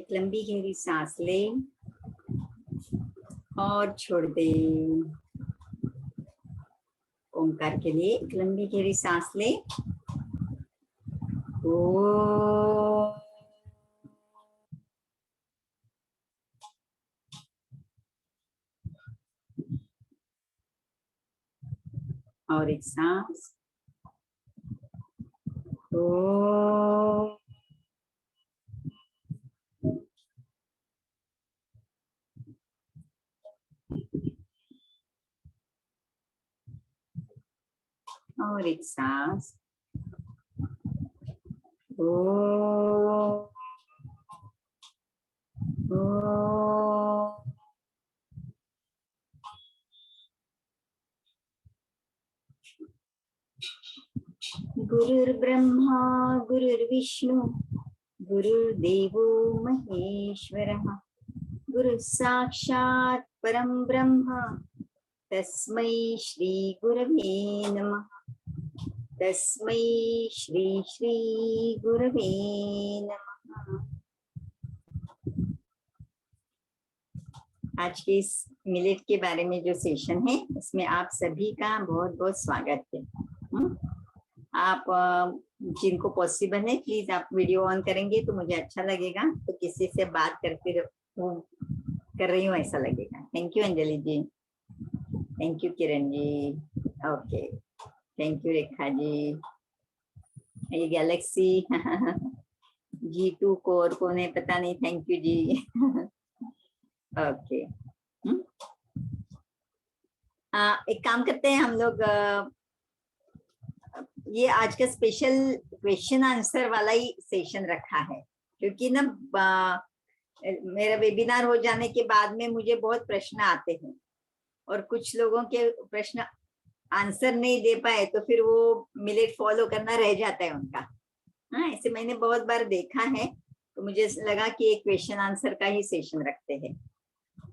एक लंबी गहरी सांस ले और छोड़ दे। ओंकार के लिए एक लंबी गहरी सांस ले। ओ और एक सांस। ओ और एक सांस। ओ गुरुर्ब्रह्मा गुरुर्विष्णु गुरुर्देवो महेश्वरः गुरु साक्षात् परम ब्रह्म तस्मै श्री गुरवे नमः। तस्मै श्री श्री गुरवे नमः। आज के इस मिलेट के बारे में जो सेशन है उसमें आप सभी का बहुत बहुत स्वागत है। आप जिनको पॉसिबल है प्लीज आप वीडियो ऑन करेंगे तो मुझे अच्छा लगेगा, तो किसी से बात करते कर रही हूँ ऐसा लगेगा। Thank you Anjali ji, thank you Kiran ji, okay thank you Rekha ji. ये गैलेक्सी G2 कोर कौन है पता नहीं, थैंक यू जी। ओके एक काम करते हैं हम लोग, ये आज का स्पेशल क्वेश्चन आंसर वाला ही सेशन रखा है, क्योंकि ना मेरा वेबिनार हो जाने के बाद में मुझे बहुत प्रश्न आते हैं और कुछ लोगों के प्रश्न आंसर नहीं दे पाए तो फिर वो मिलेट फॉलो करना रह जाता है उनका। हाँ, ऐसे मैंने बहुत बार देखा है, तो मुझे लगा कि एक क्वेश्चन आंसर का ही सेशन रखते हैं।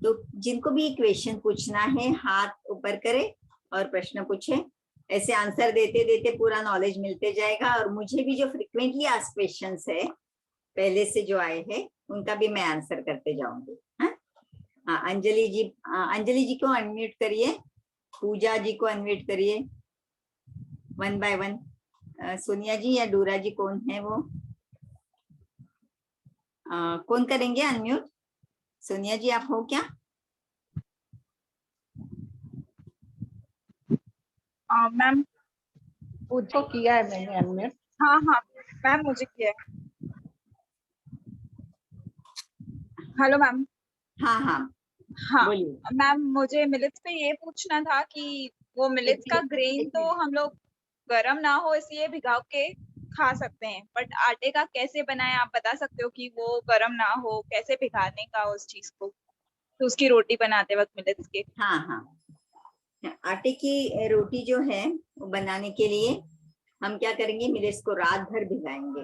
तो जिनको भी क्वेश्चन पूछना है हाथ ऊपर करे और प्रश्न पूछे, ऐसे आंसर देते देते पूरा नॉलेज मिलते जाएगा। और मुझे भी जो फ्रिक्वेंटली आस्क्ड क्वेश्चंस है पहले से जो आए हैं उनका भी मैं आंसर करते जाऊंगी। हाँ, अंजलि जी को अनम्यूट करिए, पूजा जी को अनम्यूट करिए वन बाय वन। सोनिया जी या डूरा जी कौन है वो, कौन करेंगे अनम्यूट? सोनिया जी आप हो क्या? मैम पूछो, किया है मैंने अनम्यूट। हाँ मैम मुझे किया है। Hello ma'am. हाँ बोलिए मैम मुझे मिलेट्स पे ये पूछना था कि वो मिलेट्स का ग्रेन तो हम लोग गर्म ना हो इसलिए भिगा के खा सकते हैं, बट आटे का कैसे बनाएं आप बता सकते हो कि वो गर्म ना हो, कैसे भिगाने का उस चीज को, तो उसकी रोटी बनाते वक्त मिलेट्स के। हाँ, आटे की रोटी जो है वो बनाने के लिए हम क्या करेंगे, मिलेट्स को रात भर भिगाएंगे।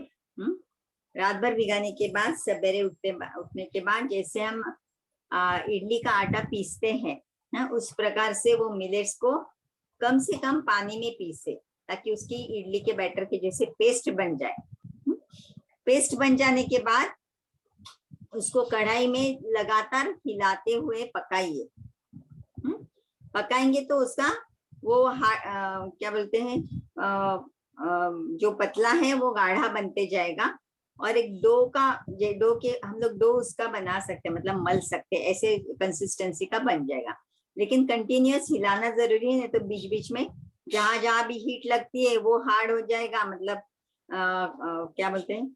रात भर भिगाने के बाद सवेरे उठने के बाद जैसे हम इडली का आटा पीसते हैं ना, उस प्रकार से वो मिलेट्स को कम से कम पानी में पीसे, ताकि उसकी इडली के बैटर के जैसे पेस्ट बन जाए। पेस्ट बन जाने के बाद उसको कढ़ाई में लगातार हिलाते हुए पकाइए। पकाएंगे तो उसका वो क्या बोलते हैं, जो पतला है वो गाढ़ा बनते जाएगा। और एक डो के हम लोग डो उसका बना सकते हैं, मतलब मल सकते हैं, ऐसे कंसिस्टेंसी का बन जाएगा। लेकिन कंटिन्यूअस हिलाना जरूरी है, तो बीच बीच में जहां जहां भी हीट लगती है वो हार्ड हो जाएगा, मतलब क्या बोलते हैं,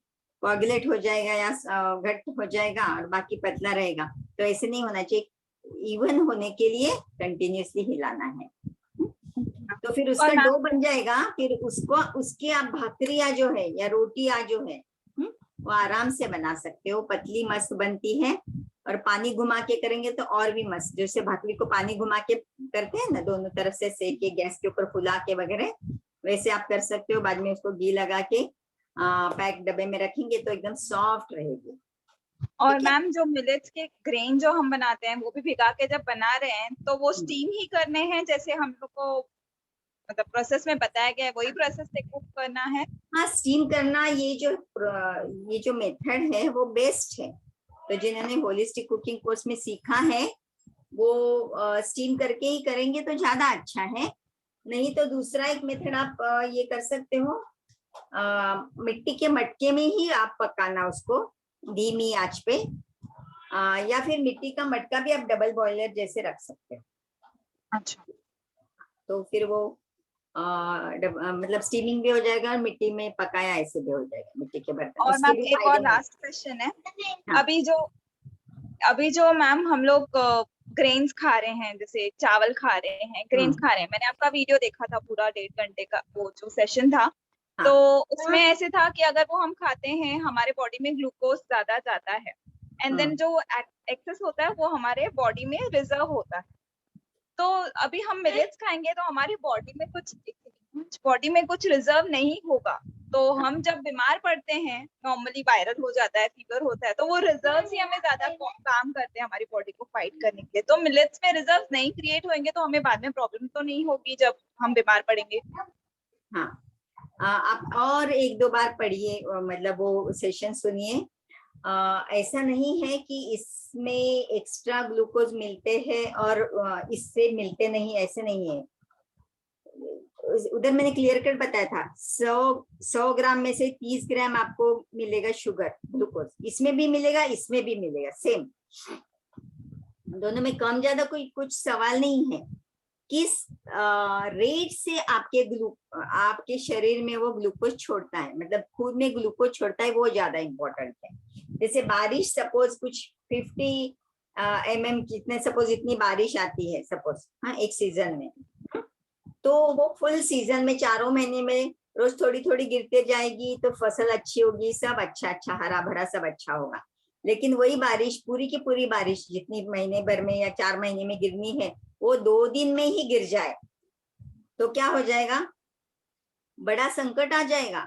कोगुलेट हो जाएगा या घट हो जाएगा और बाकी पतला रहेगा। तो ऐसे नहीं होना चाहिए, इवन होने के लिए कंटिन्यूअसली हिलाना है। तो फिर उसका डो बन जाएगा, फिर उसकी आप भाकरिया जो है या रोटियां जो है वो आराम से बना सकते हो, पतली मस्त बनती है। और पानी घुमा के करेंगे तो और भी मस्त, जैसे भाकरी को पानी घुमा के करते हैं ना, दोनों तरफ से सेक के गैस के ऊपर फुला के वगैरह, वैसे आप कर सकते हो। बाद में उसको घी लगा के पैक डब्बे में रखेंगे तो एकदम सॉफ्ट रहेगी। और मैम जो मिलेट्स के ग्रेन जो हम बनाते हैं वो भी भिगा के जब बना रहे हैं तो वो स्टीम ही करने हैं, जैसे हम लोग को मतलब प्रोसेस में बताया गया है वही प्रोसेस से कुक करना है? हाँ, स्टीम करना ये जो मेथड है वो बेस्ट है, तो जिन्होंने होलिस्टिक कुकिंग कोर्स में सीखा है वो स्टीम करके ही करेंगे तो ज्यादा अच्छा है। नहीं तो दूसरा एक मेथड आप ये कर सकते हो, मिट्टी के मटके में ही आप पकाना उसको धीमी आंच पे, या फिर मिट्टी का मटका भी आप डबल बॉयलर जैसे रख सकते हो। अच्छा, तो फिर वो मतलब स्टीमिंग भी हो जाएगा और मिट्टी में पकाया ऐसे भी हो जाएगा, मिट्टी के बर्तन। और उसके मैम भी एक और फायदे हैं। लास्ट क्वेश्चन है। हाँ। अभी जो मैम हम लोग ग्रेन्स खा रहे हैं, जैसे चावल खा रहे हैं, ग्रेन्स खा रहे हैं, मैंने आपका वीडियो देखा था पूरा 1.5 घंटे का वो जो सेशन था। हाँ। तो उसमें ऐसे था कि अगर वो हम खाते हैं हमारे बॉडी में ग्लूकोज ज्यादा जाता है, एंड देन जो एक्सेस होता है वो हमारे बॉडी में रिजर्व होता है। तो अभी हम मिलेट्स खाएंगे तो हमारी बॉडी में कुछ रिजर्व नहीं होगा, तो हम जब बीमार पड़ते हैं, नॉर्मली वायरल हो जाता है, फीवर होता है, तो वो रिजर्व ही हमें ज्यादा काम करते हैं हमारी बॉडी को फाइट करने के लिए। तो मिलेट्स में रिजर्व नहीं क्रिएट होंगे तो हमें बाद में प्रॉब्लम तो नहीं होगी जब हम बीमार पड़ेंगे। हाँ, आप और एक दो बार पढ़िए, मतलब वो सेशन सुनिए। ऐसा नहीं है कि इसमें एक्स्ट्रा ग्लूकोज मिलते हैं और इससे मिलते नहीं, ऐसे नहीं है। उधर मैंने क्लियर कट बताया था, 100 ग्राम में से 30 ग्राम आपको मिलेगा शुगर ग्लूकोज, इसमें भी मिलेगा, इसमें भी मिलेगा, सेम। दोनों में कम ज्यादा कोई कुछ सवाल नहीं है। किस रेट से आपके शरीर में वो ग्लूकोज छोड़ता है, मतलब खून में ग्लूकोज छोड़ता है, वो ज्यादा इंपॉर्टेंट है। जैसे बारिश, सपोज कुछ 50 mm कितने, सपोज इतनी बारिश आती है सपोज, हाँ, एक सीजन में, तो वो फुल सीजन में 4 महीने में रोज थोड़ी थोड़ी गिरते जाएगी तो फसल अच्छी होगी, सब अच्छा अच्छा हरा भरा सब अच्छा होगा। लेकिन वही बारिश, पूरी की पूरी बारिश जितनी महीने भर में या 4 महीने में गिरनी है, वो 2 दिन में ही गिर जाए तो क्या हो जाएगा, बड़ा संकट आ जाएगा।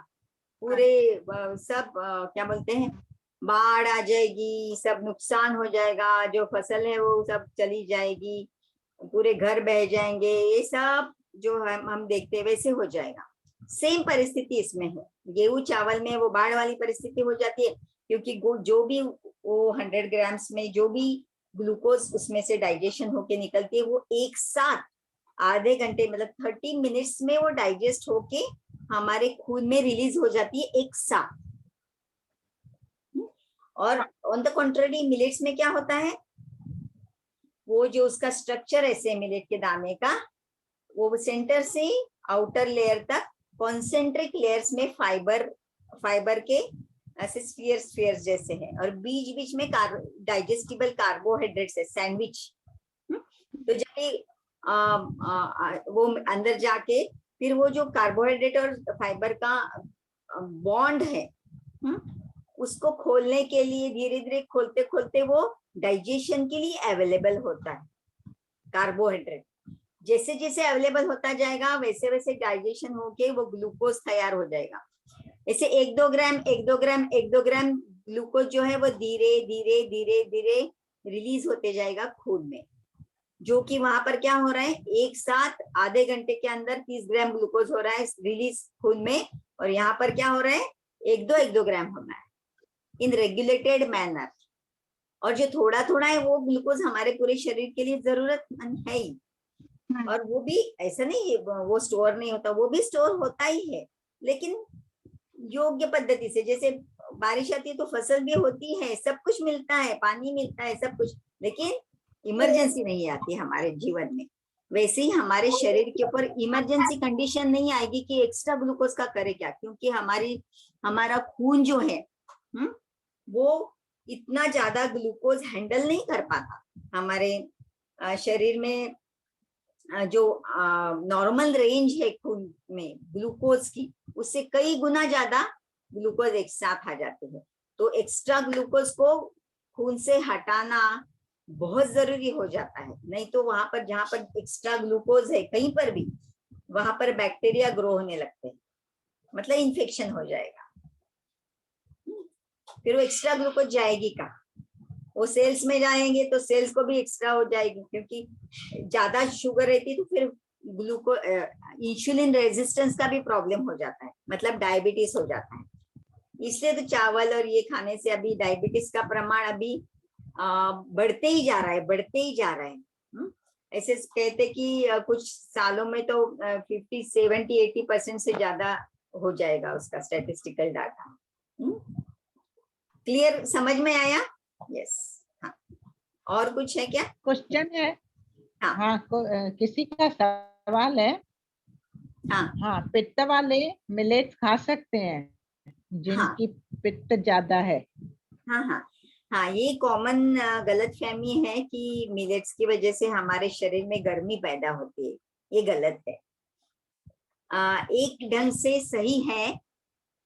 पूरे सब क्या बोलते हैं, बाढ़ आ जाएगी, सब नुकसान हो जाएगा, जो फसल है वो सब चली जाएगी, पूरे घर बह जाएंगे, ये सब जो हम देखते हैं वैसे हो जाएगा। सेम परिस्थिति इसमें है, गेहूं चावल में वो बाढ़ वाली परिस्थिति हो जाती है, क्योंकि जो भी वो 100 ग्राम्स में जो भी ग्लूकोज उसमें से डाइजेशन होके निकलती है, वो एक साथ आधे घंटे, मतलब 30 मिनट्स में वो डाइजेस्ट होके हमारे खून में रिलीज हो जाती है एक साथ। और ऑन द कॉन्ट्ररी मिलेट्स में क्या होता है, वो जो उसका स्ट्रक्चर है मिलेट के दाने का, वो सेंटर से आउटर लेयर तक कॉन्सेंट्रिक लेयर्स में फाइबर के ऐसे स्फीयर्स जैसे हैं, और बीच बीच में डाइजेस्टिबल कार्बोहाइड्रेट्स है, सैंडविच। तो जब वो अंदर जाके फिर वो जो कार्बोहाइड्रेट और फाइबर का बॉन्ड है, उसको खोलने के लिए धीरे धीरे खोलते खोलते वो डाइजेशन के लिए अवेलेबल होता है। कार्बोहाइड्रेट जैसे जैसे अवेलेबल होता जाएगा वैसे वैसे डाइजेशन होके वो ग्लूकोज तैयार हो जाएगा। ऐसे 1-2 ग्राम ग्लूकोज जो है वो धीरे धीरे धीरे धीरे रिलीज होते जाएगा खून में, जो कि वहां पर क्या हो रहा है, एक साथ आधे घंटे के अंदर 30 ग्राम ग्लूकोज हो रहा है रिलीज खून में, और यहाँ पर क्या हो रहा है, 1-2 ग्राम होना है इन रेगुलेटेड मैनर। और जो थोड़ा थोड़ा है वो ग्लूकोज हमारे पूरे शरीर के लिए जरूरतमंद है ही, और वो भी ऐसा नहीं वो स्टोर नहीं होता, वो भी स्टोर होता ही है, लेकिन योग्य पद्धति से। जैसे बारिश आती है तो फसल भी होती है, सब कुछ मिलता है, पानी मिलता है, सब कुछ, लेकिन इमरजेंसी नहीं आती हमारे जीवन में। वैसे ही हमारे शरीर के ऊपर इमरजेंसी कंडीशन नहीं आएगी कि एक्स्ट्रा ग्लूकोज का करे क्या, क्योंकि हमारा खून जो है वो इतना ज्यादा ग्लूकोज हैंडल नहीं कर पाता। हमारे शरीर में जो नॉर्मल रेंज है खून में ग्लूकोज की, उससे कई गुना ज्यादा ग्लूकोज एक साथ आ जाते हैं। तो एक्स्ट्रा ग्लूकोज को खून से हटाना बहुत जरूरी हो जाता है, नहीं तो वहां पर जहां पर एक्स्ट्रा ग्लूकोज है कहीं पर भी, वहां पर बैक्टीरिया ग्रो होने लगते हैं, मतलब इन्फेक्शन हो जाएगा। फिर वो एक्स्ट्रा ग्लूकोज जाएगी कहाँ, वो सेल्स में जाएंगे तो सेल्स को भी एक्स्ट्रा हो जाएगी, क्योंकि ज्यादा शुगर रहती है तो फिर इंसुलिन रेजिस्टेंस का भी प्रॉब्लम हो जाता है, मतलब डायबिटीज हो जाता है। इसलिए तो चावल और ये खाने से अभी डायबिटीज का प्रमाण अभी बढ़ते ही जा रहा है, बढ़ते ही जा रहा है। ऐसे कहते कि कुछ सालों में तो 50, 70, 80% से ज्यादा हो जाएगा उसका स्टैटिस्टिकल डाटा। क्लियर, समझ में आया? यस। हाँ, और कुछ है क्या? क्वेश्चन है। हाँ। हाँ, किसी का सवाल है। हाँ हाँ, पित्त वाले मिलेट्स खा सकते हैं जिनकी पित्त ज्यादा है। हाँ हाँ हाँ, ये कॉमन गलतफहमी है कि मिलेट्स की वजह से हमारे शरीर में गर्मी पैदा होती है। ये गलत है। एक ढंग से सही है,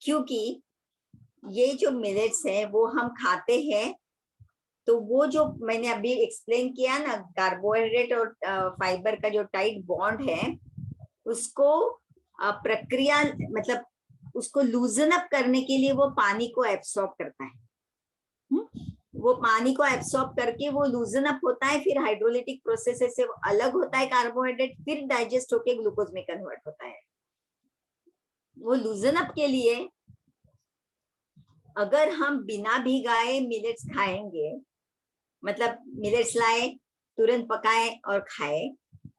क्योंकि ये जो मिलेट्स है वो हम खाते हैं तो वो जो मैंने अभी एक्सप्लेन किया ना, कार्बोहाइड्रेट और फाइबर का जो टाइट बॉन्ड है उसको प्रक्रिया मतलब उसको लूजन अप करने के लिए वो पानी को एब्सॉर्ब करता है। वो पानी को एब्सॉर्ब करके वो लूजन अप होता है, फिर हाइड्रोलिटिक प्रोसेस से वो अलग होता है कार्बोहाइड्रेट, फिर डाइजेस्ट होके ग्लूकोज में कन्वर्ट होता है। वो लूजन अप के लिए अगर हम बिना भिगाए मिलेट्स खाएंगे, मतलब मिलेट्स लाए, तुरंत पकाए और खाए,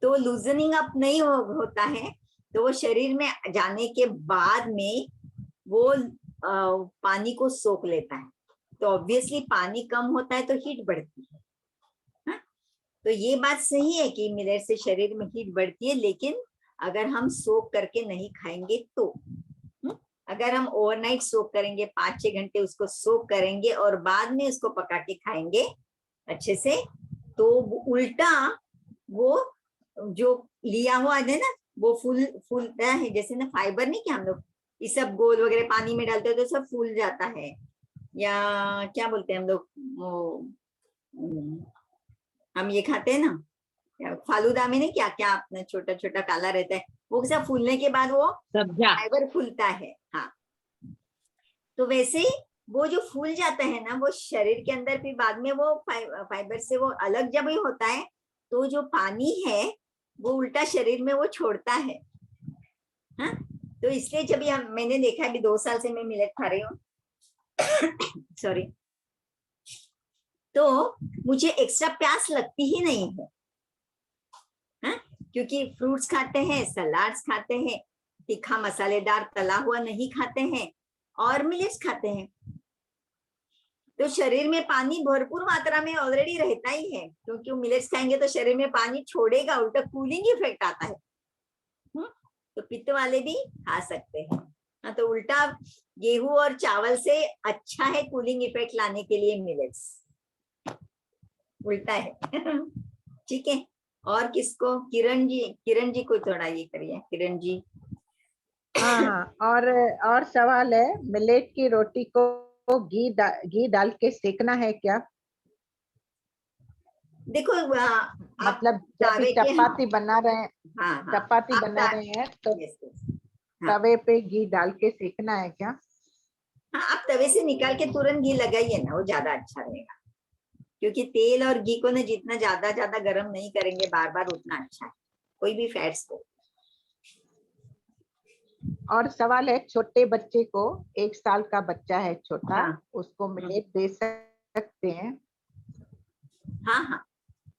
तो लूजनिंग अप नहीं होता है। तो वो शरीर में जाने के बाद में वो पानी को सोख लेता है, तो ऑब्वियसली पानी कम होता है तो हीट बढ़ती है। हा? तो ये बात सही है कि मिलेट से शरीर में हीट बढ़ती है, लेकिन अगर हम सोख करके नहीं खाएंगे तो। अगर हम ओवरनाइट सोख करेंगे, 5-6 घंटे उसको सोख करेंगे और बाद में उसको पका के खाएंगे अच्छे से, तो उल्टा वो जो लिया हुआ है ना वो फूलता है। जैसे ना फाइबर नहीं कि हम लोग ये सब गोल वगैरह पानी में डालते हैं तो सब फूल जाता है, या क्या बोलते हैं हम लोग, वो हम ये खाते हैं ना फालूदा में, नहीं क्या क्या अपना छोटा छोटा काला रहता है, वो सब फूलने के बाद वो सब्जा फाइबर फूलता है। हाँ, तो वैसे ही वो जो फूल जाता है ना वो शरीर के अंदर, फिर बाद में वो फाइबर से वो अलग जब ही होता है तो जो पानी है वो उल्टा शरीर में वो छोड़ता है। हाँ, तो इसलिए जब ये मैंने देखा अभी 2 साल से मैं मिलेट खा रही हूँ सॉरी, तो मुझे एक्स्ट्रा प्यास लगती ही नहीं है। हाँ, क्योंकि फ्रूट्स खाते हैं, सलाड्स खाते हैं, तीखा मसालेदार तला हुआ नहीं खाते हैं और मिलेट्स खाते हैं, तो शरीर में पानी भरपूर मात्रा में ऑलरेडी रहता ही है। क्योंकि मिलेट्स खाएंगे तो शरीर में पानी छोड़ेगा, उल्टा कूलिंग इफेक्ट आता है। तो पित्त वाले भी खा सकते हैं। हाँ, तो उल्टा गेहूं और चावल से अच्छा है कूलिंग इफेक्ट लाने के लिए मिलेट्स, उल्टा है ठीक है। और किसको? किरण जी को थोड़ा ये करिए, किरण जी। हाँ हाँ, और सवाल है, मिलेट की रोटी को घी डाल के सेकना है क्या? देखो मतलब जब भी तावे के, चपाती बना रहे हैं, हाँ हाँ चपाती आप बना रहे हैं तो यस हाँ तवे पे घी डाल के सेकना है क्या? हाँ, आप तवे से निकाल के तुरंत घी लगाइए ना, वो ज्यादा अच्छा रहेगा। क्योंकि तेल और घी को ना जितना ज्यादा ज्यादा गर्म नहीं करेंगे बार बार, उतना अच्छा है कोई भी फैट्स को। और सवाल है, छोटे बच्चे को, 1 साल का बच्चा है छोटा, हाँ उसको मिलेट दे सकते हैं? हाँ हाँ,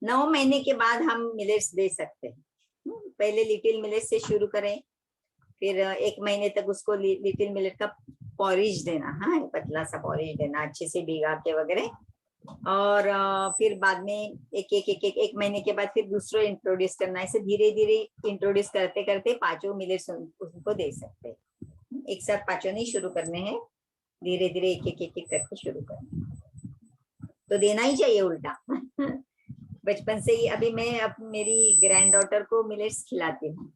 9 महीने के बाद हम मिलेट्स दे सकते हैं। पहले लिटिल मिलेट से शुरू करें, फिर 1 महीने तक उसको लिटिल मिलेट का पॉरिज देना। हाँ, पतला सा पॉरिज देना अच्छे से भिगा के वगैरह, और फिर बाद में एक महीने के बाद फिर दूसरा इंट्रोड्यूस करना। ऐसे धीरे धीरे इंट्रोड्यूस करते करते 5 मिलेट्स उनको दे सकते हैं। एक साथ 5 नहीं शुरू करने हैं, धीरे धीरे एक करके शुरू करना, तो देना ही चाहिए उल्टा बचपन से ही। अभी मैं अब मेरी ग्रैंड डॉटर को मिलेट्स खिलाती हूँ।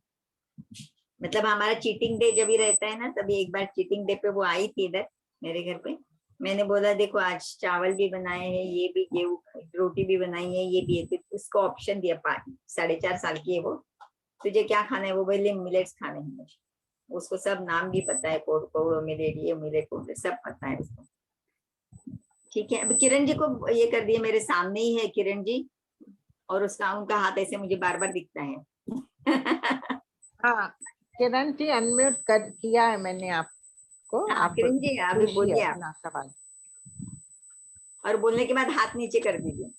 मतलब हमारा चीटिंग डे जब भी रहता है ना, तभी एक बार चीटिंग डे पे वो आई थी इधर मेरे घर पे। मैंने बोला देखो आज चावल भी बनाए हैं, ये भी गेहूं रोटी भी बनाई है, ये भी है। तो उसको ऑप्शन दिया, 4.5 साल की है वो, तुझे क्या खाना है? वो बोले मिलेट्स खाने हैं मुझे। उसको सब नाम भी पता है, कोडो मिलेट, ये मिलेट सब पता है उसको। ठीक है, अब किरण जी को ये कर दिया, मेरे सामने ही है किरण जी, और उसका उनका हाथ ऐसे मुझे बार बार दिखता है हाँ, किरण जी अनम्यूट कर किया है मैंने आपको। को हाँ, आप किरण जी अभी पूछिए बोलिए आप, अपना सवाल। और बोलने के बाद हाथ नीचे कर दीजिए।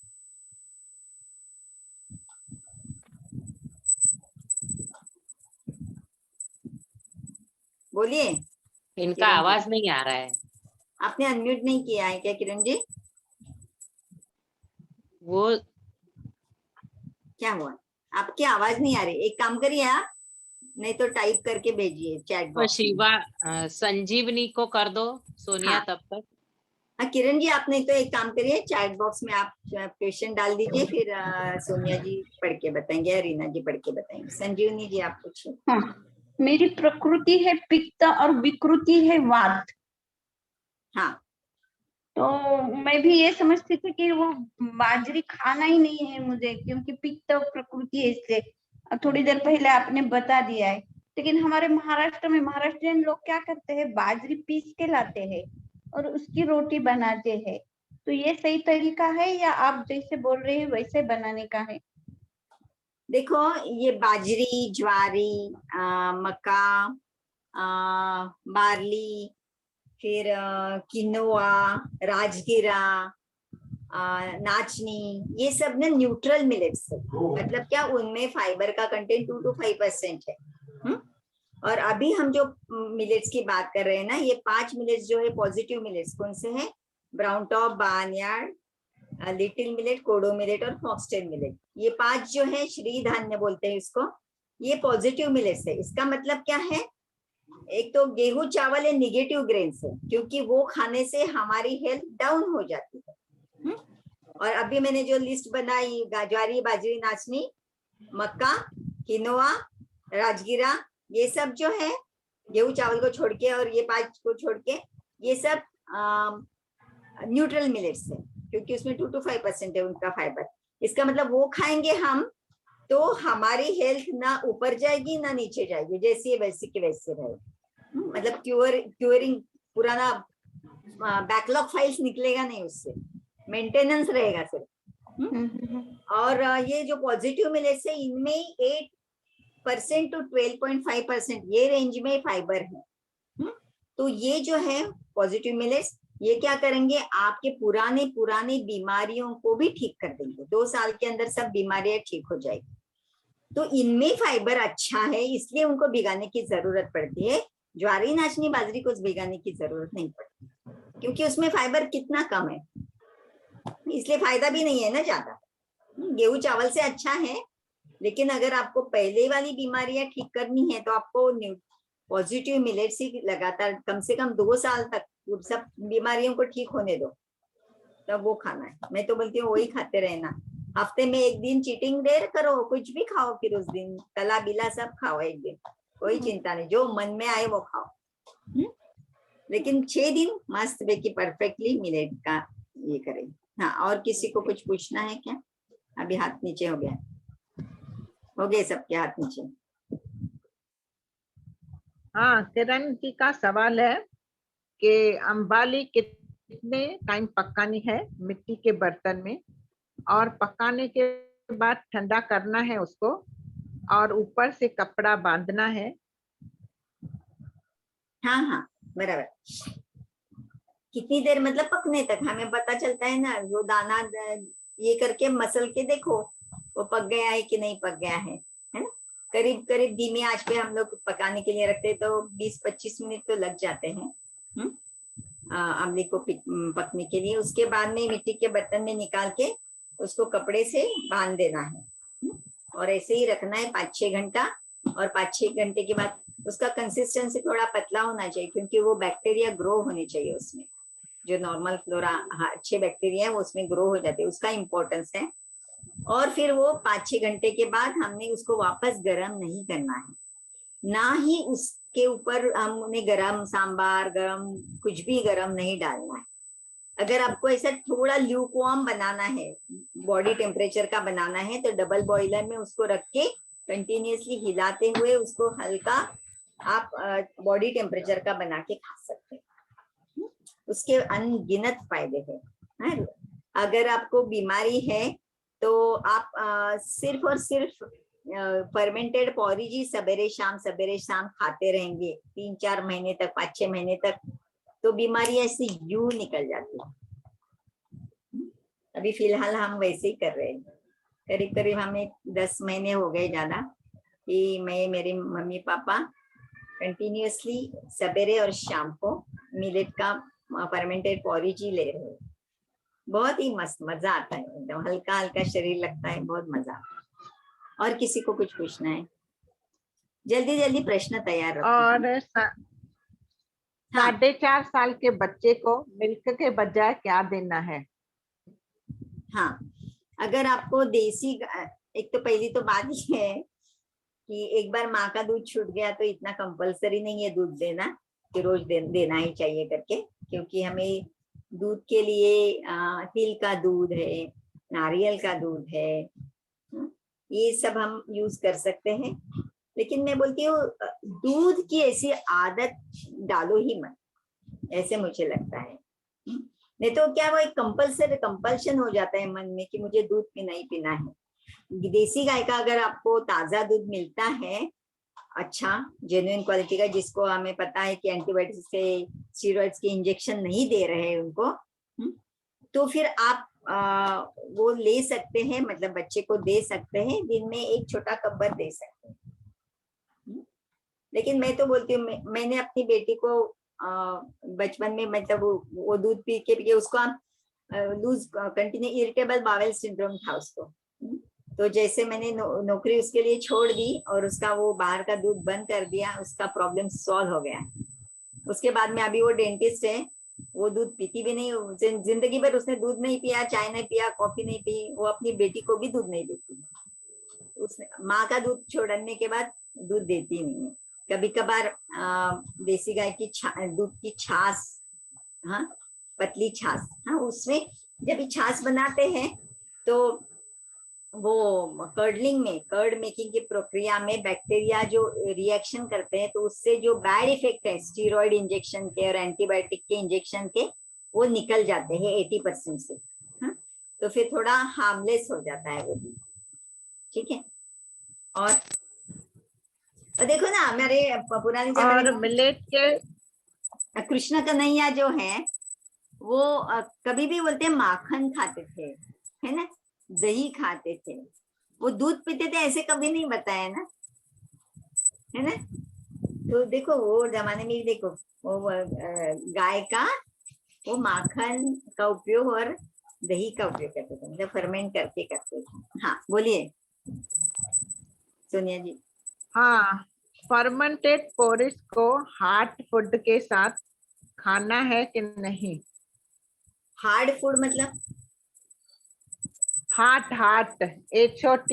बोलिए इनका किरण जी। आवाज नहीं आ रहा है। आपने अनम्यूट नहीं किया है क्या किरण जी? वो क्या हुआ? आपकी आवाज नहीं आ रही, एक काम करिए आप, नहीं तो टाइप करके भेजिए चैट बॉक्स में। शिवा संजीवनी को कर दो सोनिया हाँ तब तक। हाँ किरण जी, आप नहीं तो एक काम करिए, चैट बॉक्स में आप क्वेश्चन डाल दीजिए, फिर सोनिया जी पढ़ के बताएंगे, रीना जी पढ़ के बताएंगे। संजीवनी जी आप पूछिए। हाँ, मेरी प्रकृति है पित्त और विकृति है वात। हाँ तो मैं भी ये समझती थी कि वो बाजरी खाना ही नहीं है मुझे, क्योंकि पित्त प्रकृति है इससे। थोड़ी देर पहले आपने बता दिया है, लेकिन हमारे महाराष्ट्र में महाराष्ट्रियन लोग क्या करते हैं, बाजरी पीस के लाते हैं और उसकी रोटी बनाते हैं। तो ये सही तरीका है या आप जैसे बोल रहे हैं वैसे बनाने का है? देखो, ये बाजरी, ज्वारी, मक्का, बार्ली, फिर किनोआ, राजगिरा, नाचनी, ये सब ना न्यूट्रल मिलेट्स है। मतलब क्या, उनमें फाइबर का कंटेंट 2 to 5% है। और अभी हम जो मिलेट्स की बात कर रहे हैं ना, ये 5 मिलेट्स जो है पॉजिटिव मिलेट्स कौन से हैं? Brown top, barnyard, little millet, kodo millet और फॉक्सटेल मिलेट। ये 5 जो है श्री धान्य बोलते हैं इसको, ये पॉजिटिव मिलेट्स है। इसका मतलब क्या है? एक तो गेहूं चावल है निगेटिव ग्रेन्स है, क्योंकि वो खाने से हमारी हेल्थ डाउन हो जाती है। और अभी मैंने जो लिस्ट बनाई, ज्वारी, बाजरी, नाचनी, मक्का, किनोआ, राजगिरा, ये सब जो है गेहूं चावल को छोड़ के और ये 5 को छोड़ के, ये सब न्यूट्रल मिलेट्स है, क्योंकि उसमें 2 to 5% है उनका फाइबर। इसका मतलब वो खाएंगे हम तो हमारी हेल्थ ना ऊपर जाएगी ना नीचे जाएगी, जैसी है वैसी की वैसे रहेगी। मतलब क्यूरिंग, पुराना बैकलॉग फाइल्स निकलेगा नहीं उससे, मेंटेनेंस रहेगा सिर्फ। और ये जो पॉजिटिव मिलेट्स है, इनमें 8% to 12.5% ये रेंज में फाइबर है। तो ये जो है पॉजिटिव मिलेट्स, ये क्या करेंगे, आपके पुरानी बीमारियों को भी ठीक कर देंगे। 2 साल के अंदर सब बीमारियां ठीक हो जाएगी। तो इनमें फाइबर अच्छा है, इसलिए उनको भिगाने की जरूरत पड़ती है। ज्वारी, नाचनी, बाजरी को भिगाने की जरूरत नहीं पड़ती, क्योंकि उसमें फाइबर कितना कम है, इसलिए फायदा भी नहीं है ना ज्यादा। गेहूं चावल से अच्छा है, लेकिन अगर आपको पहले वाली बीमारियां ठीक करनी है तो आपको पॉजिटिव मिलेट्स ही लगातार कम से कम 2 साल तक सब बीमारियों को ठीक होने दो, तब वो खाना है। मैं तो बोलती हूँ वही खाते रहना। हफ्ते में एक दिन चीटिंग डे करो, कुछ भी खाओ, फिर उस दिन तला बिला सब खाओ एक दिन, कोई चिंता नहीं, जो मन में आए वो खाओ। लेकिन 6 दिन मस्त बेकी परफेक्टली मिलेट का ये करें। हाँ, और किसी को कुछ पूछना है क्या? अभी हाथ नीचे हो गया, हो गए सबके हाथ नीचे। हाँ, किरण जी का सवाल है कि अंबाली कितने टाइम पकानी है मिट्टी के बर्तन में, और पकाने के बाद ठंडा करना है उसको, और ऊपर से कपड़ा बांधना है। हाँ हाँ बराबर। कितनी देर मतलब पकने तक हमें पता चलता है ना, वो दाना ये करके मसल के देखो वो पक गया है कि नहीं पक गया है ना। करीब करीब धीमी आंच पे हम लोग पकाने के लिए रखते हैं, तो 20-25 मिनट तो लग जाते हैं आंवले को पकने के लिए। उसके बाद में मिट्टी के बर्तन में निकाल के उसको कपड़े से बांध देना है, और ऐसे ही रखना है 5-6 घंटा। और 5-6 घंटे के बाद उसका कंसिस्टेंसी थोड़ा पतला होना चाहिए, क्योंकि वो बैक्टीरिया ग्रो होने चाहिए उसमें, जो नॉर्मल फ्लोरा अच्छे बैक्टीरिया है वो उसमें ग्रो हो जाते हैं, उसका इम्पोर्टेंस है। और फिर वो 5-6 घंटे के बाद हमने उसको वापस गर्म नहीं करना है, ना ही उसके ऊपर हमने गरम सांबार, गरम कुछ भी गरम नहीं डालना है। अगर आपको ऐसा थोड़ा ल्यूकवार्म बनाना है, बॉडी टेम्परेचर का बनाना है, तो डबल बॉयलर में उसको रख के कंटिन्यूअसली हिलाते हुए उसको हल्का आप बॉडी टेम्परेचर का बना के खा सकते हैं। उसके अनगिनत फायदे हैं। अगर आपको बीमारी है तो आप सिर्फ और सिर्फ फर्मेंटेड पॉरीज ही सवेरे शाम खाते रहेंगे 3-4 महीने तक, 5-6 महीने तक, तो बीमारी ऐसी यूं निकल जाती है। अभी फिलहाल हम वैसे ही कर रहे हैं। करीब करीब हमें 10 महीने हो गए ज्यादा कि मैं मेरे मम्मी पापा कंटिन्यूअसली सवेरे और शाम को मिलेट का फर्मेंटेड पॉरेज ही ले रहे हैं। बहुत ही मस्त, मजा आता है, एकदम हल्का हल्का शरीर लगता है, बहुत मजा आता है। और किसी को कुछ पूछना है? जल्दी जल्दी प्रश्न तैयार रखो। और हाँ, 4.5 साल के बच्चे को मिल्क के बजाय क्या देना है? हाँ, अगर आपको देसी एक तो पहली तो बात ये है कि एक बार माँ का दूध छूट गया तो इतना कंपलसरी नहीं है दूध देना कि रोज देना ही चाहिए करके, क्योंकि हमें दूध के लिए तिल का दूध है, नारियल का दूध है, ये सब हम यूज कर सकते हैं। लेकिन मैं बोलती हूँ दूध की ऐसी आदत डालो ही मत, ऐसे मुझे लगता है। नहीं तो क्या वो एक कंपल्शन हो जाता है मन में कि मुझे दूध पीना ही पीना है। देसी गाय का अगर आपको ताजा दूध मिलता है, अच्छा जेन्युइन क्वालिटी का, जिसको हमें पता है कि एंटीबायोटिक से स्टेरॉइड्स के इंजेक्शन नहीं दे रहे हैं उनको, तो फिर आप वो ले सकते हैं, मतलब बच्चे को दे सकते हैं, दिन में एक छोटा कप भर दे सकते हैं। लेकिन मैं तो बोलती हूँ, मैंने अपनी बेटी को बचपन में मतलब वो दूध पी के उसको loose continue irritable bowel syndrome था उसको, तो जैसे मैंने नौकरी उसके लिए छोड़ दी और उसका वो बाहर का दूध बंद कर दिया, उसका प्रॉब्लम सॉल्व हो गया। उसके बाद में अभी वो डेंटिस्ट है, वो दूध पीती भी नहीं, जिंदगी भर उसने दूध नहीं पिया, चाय नहीं पिया, कॉफी नहीं पी, वो अपनी बेटी को भी दूध नहीं देती। उसने माँ का दूध छोड़ने के बाद दूध देती नहीं है। कभी कभार देसी गाय की दूध की छाछ, हाँ पतली छाछ, हाँ उसमें जब छाछ बनाते हैं तो वो कर्ड मेकिंग की प्रक्रिया में बैक्टीरिया जो रिएक्शन करते हैं, तो उससे जो बैड इफेक्ट है स्टीरॉइड इंजेक्शन के और एंटीबायोटिक के इंजेक्शन के, वो निकल जाते हैं 80% से। हाँ? तो फिर थोड़ा हार्मलेस हो जाता है वो भी, ठीक है। और देखो ना हमारे पुराने और मिलेट के कृष्ण कन्हैया जो है वो कभी भी बोलते हैं माखन खाते थे, है ना, दही खाते थे, वो दूध पीते थे, ऐसे कभी नहीं बताया ना, है ना। तो देखो वो जमाने में देखो वो गाय का वो माखन का उपयोग और दही का उपयोग करते थे, मतलब फर्मेंट करके करते थे। हाँ बोलिए सोनिया जी। हाँ, फर्मेंटेड पोरिज को हार्ड फूड के साथ खाना है कि नहीं? हार्ड फूड मतलब heart HOT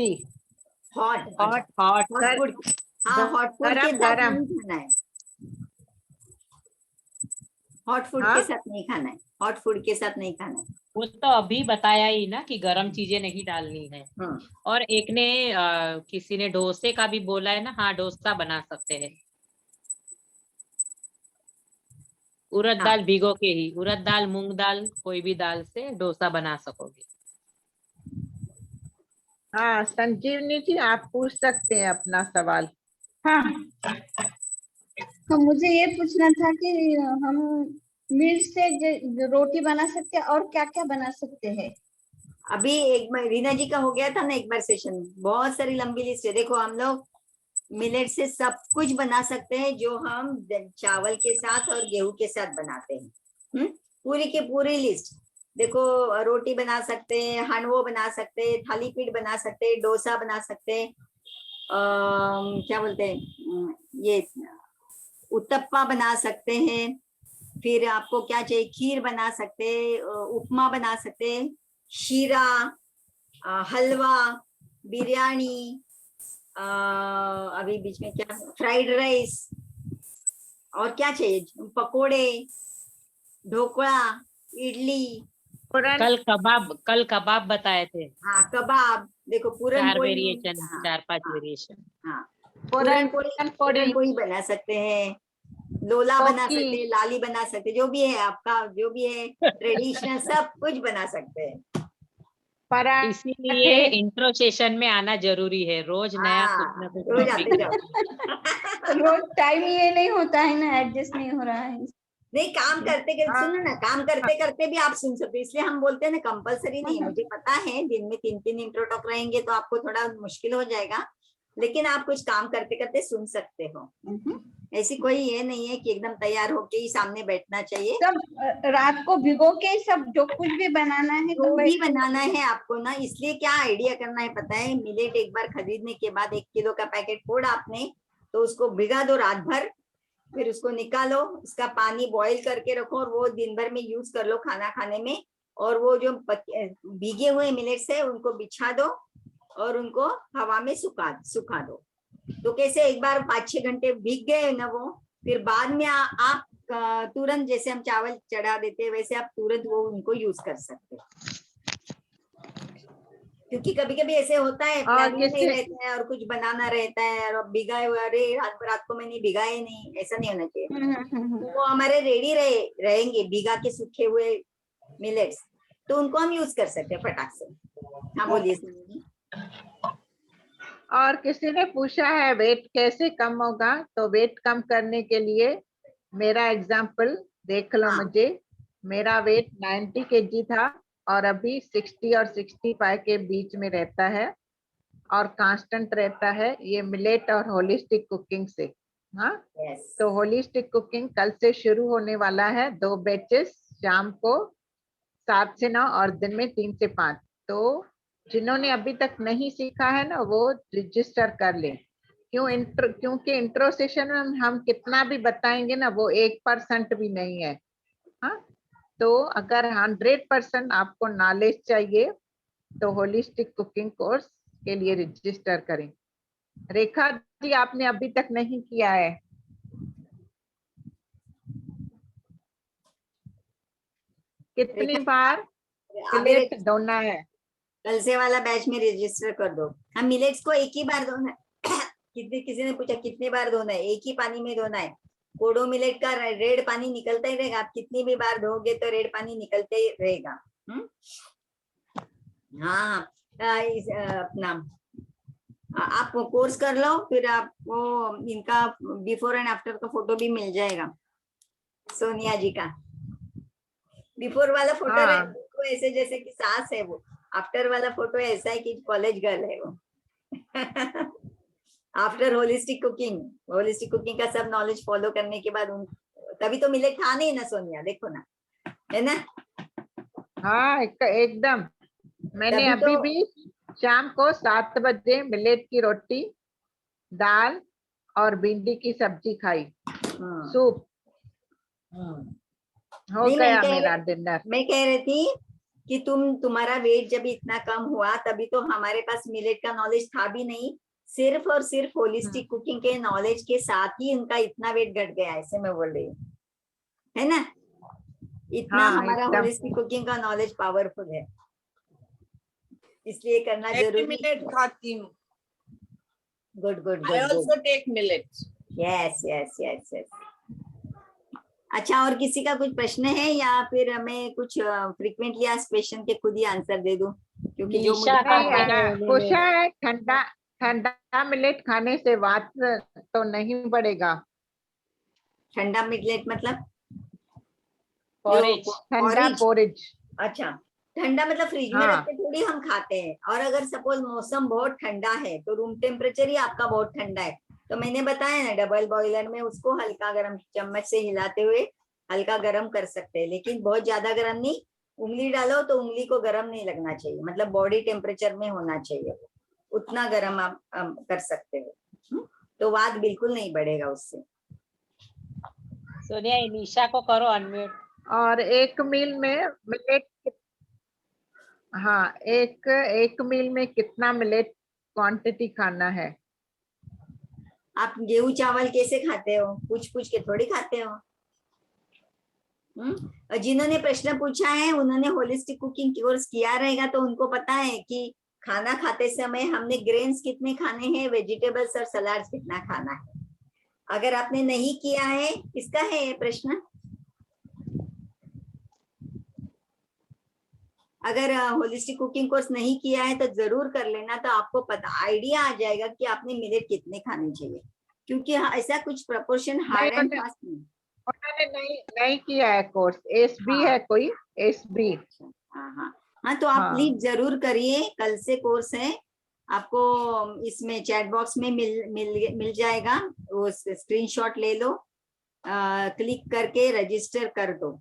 hot hot hot hot food. हाँ हॉट फूड के गरम साथ गरम। नहीं खाना है, हॉट फूड हाँ? के साथ नहीं खाना है, हॉट फूड के साथ नहीं खाना है। वो तो अभी बताया ही ना कि गर्म चीजें नहीं डालनी है। और एक ने किसी ने डोसे का भी बोला है ना, हाँ डोसा बना सकते हैं उड़द हाँ। दाल भिगो के ही, उड़द दाल मूंग दाल कोई भी दाल से डोसा बना सकोगे। हाँ संजीवनी जी, आप पूछ सकते हैं अपना सवाल। हाँ, तो मुझे ये पूछना था कि हम मिर्च से रोटी बना सकते हैं और क्या क्या बना सकते हैं? अभी एक बार रीना जी का हो गया था ना एक बार सेशन, बहुत सारी लंबी लिस्ट है। देखो हम लोग मिलेट से सब कुछ बना सकते हैं जो हम चावल के साथ और गेहूं के साथ बनाते हैं। पूरी की पूरी लिस्ट देखो, रोटी बना सकते हैं, हांडवो बना सकते हैं, थाली पीठ बना सकते हैं, डोसा बना सकते हैं, क्या बोलते हैं ये उत्तप्पा बना सकते हैं, फिर आपको क्या चाहिए, खीर बना सकते हैं, उपमा बना सकते हैं, शीरा, हलवा, बिरयानी, अभी बीच में क्या, फ्राइड राइस, और क्या चाहिए, पकोड़े, ढोकला, इडली, कल कबाब बताए थे। हाँ कबाब, देखो पूरन 4 पोली, वेरिएशन, हाँ 4-5 हाँ वेरिएशन। हाँ, पूरन पोली बना सकते हैं, लोला बना सकते हैं, लाली बना सकते हैं, जो भी है आपका, जो भी है ट्रेडिशनल सब कुछ बना सकते हैं। इसीलिए इंट्रो सेशन में आना जरूरी है, रोज नया कुछ ना कुछ रोज आते टॉपिक। जाओ। रोज टाइम ये नहीं होता है ना, एडजस्ट नहीं हो रहा है। नहीं, काम करते करते हाँ। सुनो ना, काम करते करते भी आप सुन सकते हो, इसलिए हम बोलते हैं ना कंपलसरी नहीं है। मुझे पता है दिन में 3-3 इंट्रो टॉक रहेंगे तो आपको थोड़ा मुश्किल हो जाएगा, लेकिन आप कुछ काम करते करते सुन सकते हो। ऐसी कोई ये नहीं है कि एकदम तैयार होके ही सामने बैठना चाहिए। सब रात को भिगो के सब जो कुछ भी बनाना है जो भी बनाना है आपको ना, इसलिए क्या आइडिया करना है पता है, मिलेट एक बार खरीदने के बाद 1 किलो का पैकेट फोड़ा आपने, तो उसको भिगा दो रात भर, फिर उसको निकालो, उसका पानी बॉईल करके रखो और वो दिन भर में यूज कर लो खाना खाने में। और वो जो भीगे हुए मिलेट्स है उनको बिछा दो और उनको हवा में सुखा दो। तो कैसे एक बार 5-6 घंटे भीग गए ना वो, फिर बाद में आप तुरंत, जैसे हम चावल चढ़ा देते हैं वैसे आप तुरंत वो उनको यूज कर सकते हो। क्योंकि कभी कभी ऐसे होता है प्लानिंग नहीं रहता है और कुछ बनाना रहता है और भिगाए हुए, अरे रात को मैंने भिगाए नहीं, ऐसा नहीं होना चाहिए। वो हमारे रेडी रहेंगे भिगा के सूखे हुए मिलेट्स, तो उनको हम यूज कर सकते हैं फटाक से। हाँ बोलिए। और किसी ने पूछा है वेट कैसे कम होगा, तो वेट कम करने के लिए मेरा एग्जाम्पल देख लो। मुझे मेरा वेट 90 kg था और अभी 60 और 65 के बीच में रहता है और कांस्टेंट रहता है, ये मिलेट और होलिस्टिक कुकिंग से। हाँ तो होलिस्टिक कुकिंग कल से शुरू होने वाला है, 2 बैचेस, शाम को 7 से 9 और दिन में 3 से 5। तो जिन्होंने अभी तक नहीं सीखा है ना वो रजिस्टर कर ले। क्योंकि इंट्रो सेशन में हम कितना भी बताएंगे ना वो 1% भी नहीं है। हाँ तो अगर 100% आपको नॉलेज चाहिए तो होलिस्टिक कुकिंग कोर्स के लिए रजिस्टर करें। रेखा जी आपने अभी तक नहीं किया है? कितनी बार मिलेट धोना है? कल से वाला बैच में रजिस्टर कर दो। हम मिलेट्स को एक ही बार धोना है। किसी ने पूछा कितने बार धोना है, एक ही पानी में धोना है। कोडो मिलेट का रेड पानी निकलता ही रहेगा, आप कितनी भी बार धोगे तो रेड पानी निकलते ही रहेगा। हाँ अपना आप कोर्स कर लो, फिर आपको इनका बिफोर एंड आफ्टर का फोटो भी मिल जाएगा। सोनिया जी का बिफोर वाला फोटो है तो ऐसे जैसे कि सास है, वो आफ्टर वाला फोटो ऐसा है कि कॉलेज गर्ल है वो। आफ्टर होलिस्टिक कुकिंग का सब नॉलेज फॉलो करने के बाद तभी तो मिलेट था नहीं ना सोनिया, देखो ना, है ना? हाँ एकदम। मैंने अभी भी शाम को 7 बजे मिलेट की रोटी, दाल और भिंडी की सब्जी खाई, सूप हो गया मेरा डिनर। मैं कह रही थी कि तुम्हारा वेट जब इतना कम हुआ तभी तो हमारे पास मिलेट का नॉलेज था भी नहीं, सिर्फ और सिर्फ होलिस्टिक कुकिंग के नॉलेज के साथ ही उनका इतना वेट घट गया, ऐसे मैं बोल रही हूँ, है ना? इतना हमारा होलिस्टिक कुकिंग का नॉलेज पावरफुल है, इसलिए करना जरूरी। मिलेट खाती हूँ। Good. I also take millets. Yes. अच्छा, और किसी का कुछ प्रश्न है या फिर हमें कुछ फ्रीक्वेंटली आज क्वेश्चन के खुद ही आंसर दे दूं? क्योंकि जो मुझे पूछा है ठंडा मिलेट खाने से वात तो नहीं बढ़ेगा। ठंडा मिलेट मतलब ठंडा पोरिज। अच्छा, ठंडा मतलब फ्रिज में रख के थोड़ी हम खाते हैं। और अगर सपोज मौसम बहुत ठंडा है तो रूम टेम्परेचर ही आपका बहुत ठंडा है, तो मैंने बताया ना डबल बॉयलर में उसको हल्का गरम चम्मच से हिलाते हुए हल्का गरम कर सकते हैं, लेकिन बहुत ज्यादा गरम नहीं। उंगली डालो तो उंगली को गरम नहीं लगना चाहिए, मतलब बॉडी टेम्परेचर में होना चाहिए, उतना गरम आप कर सकते हो, तो वात बिल्कुल नहीं बढ़ेगा उससे। सोनिया निशा को करो अनम्यूट। और एक मील में मिलेट, हाँ एक मील में कितना मिलेट क्वांटिटी खाना है? आप गेहूं चावल कैसे खाते हो? पूछ के थोड़ी खाते हो। जिन्होंने प्रश्न पूछा है उन्होंने होलिस्टिक कुकिंग कोर्स किया रहेगा, तो उनको पता है कि खाना खाते समय हमने ग्रेन्स कितने खाने हैं, वेजिटेबल्स और सलाड्स कितना खाना है। अगर आपने नहीं किया है, किसका है ये प्रश्न? अगर होलिस्टिक कुकिंग कोर्स नहीं किया है तो जरूर कर लेना, तो आपको पता आइडिया आ जाएगा कि आपने मिलेट कितने खाने चाहिए, क्योंकि ऐसा कुछ प्रोपोर्शन हार्ड एंड फास्ट नहीं। मैंने नहीं किया है कोर्स। एसबी हाँ। है कोई, एसबी। हाँ हाँ हाँ, तो आप हाँ। प्लीज जरूर करिए, कल से कोर्स है आपको, इसमें चैट बॉक्स में मिल जाएगा, वो स्क्रीनशॉट ले लो, क्लिक करके रजिस्टर कर दो,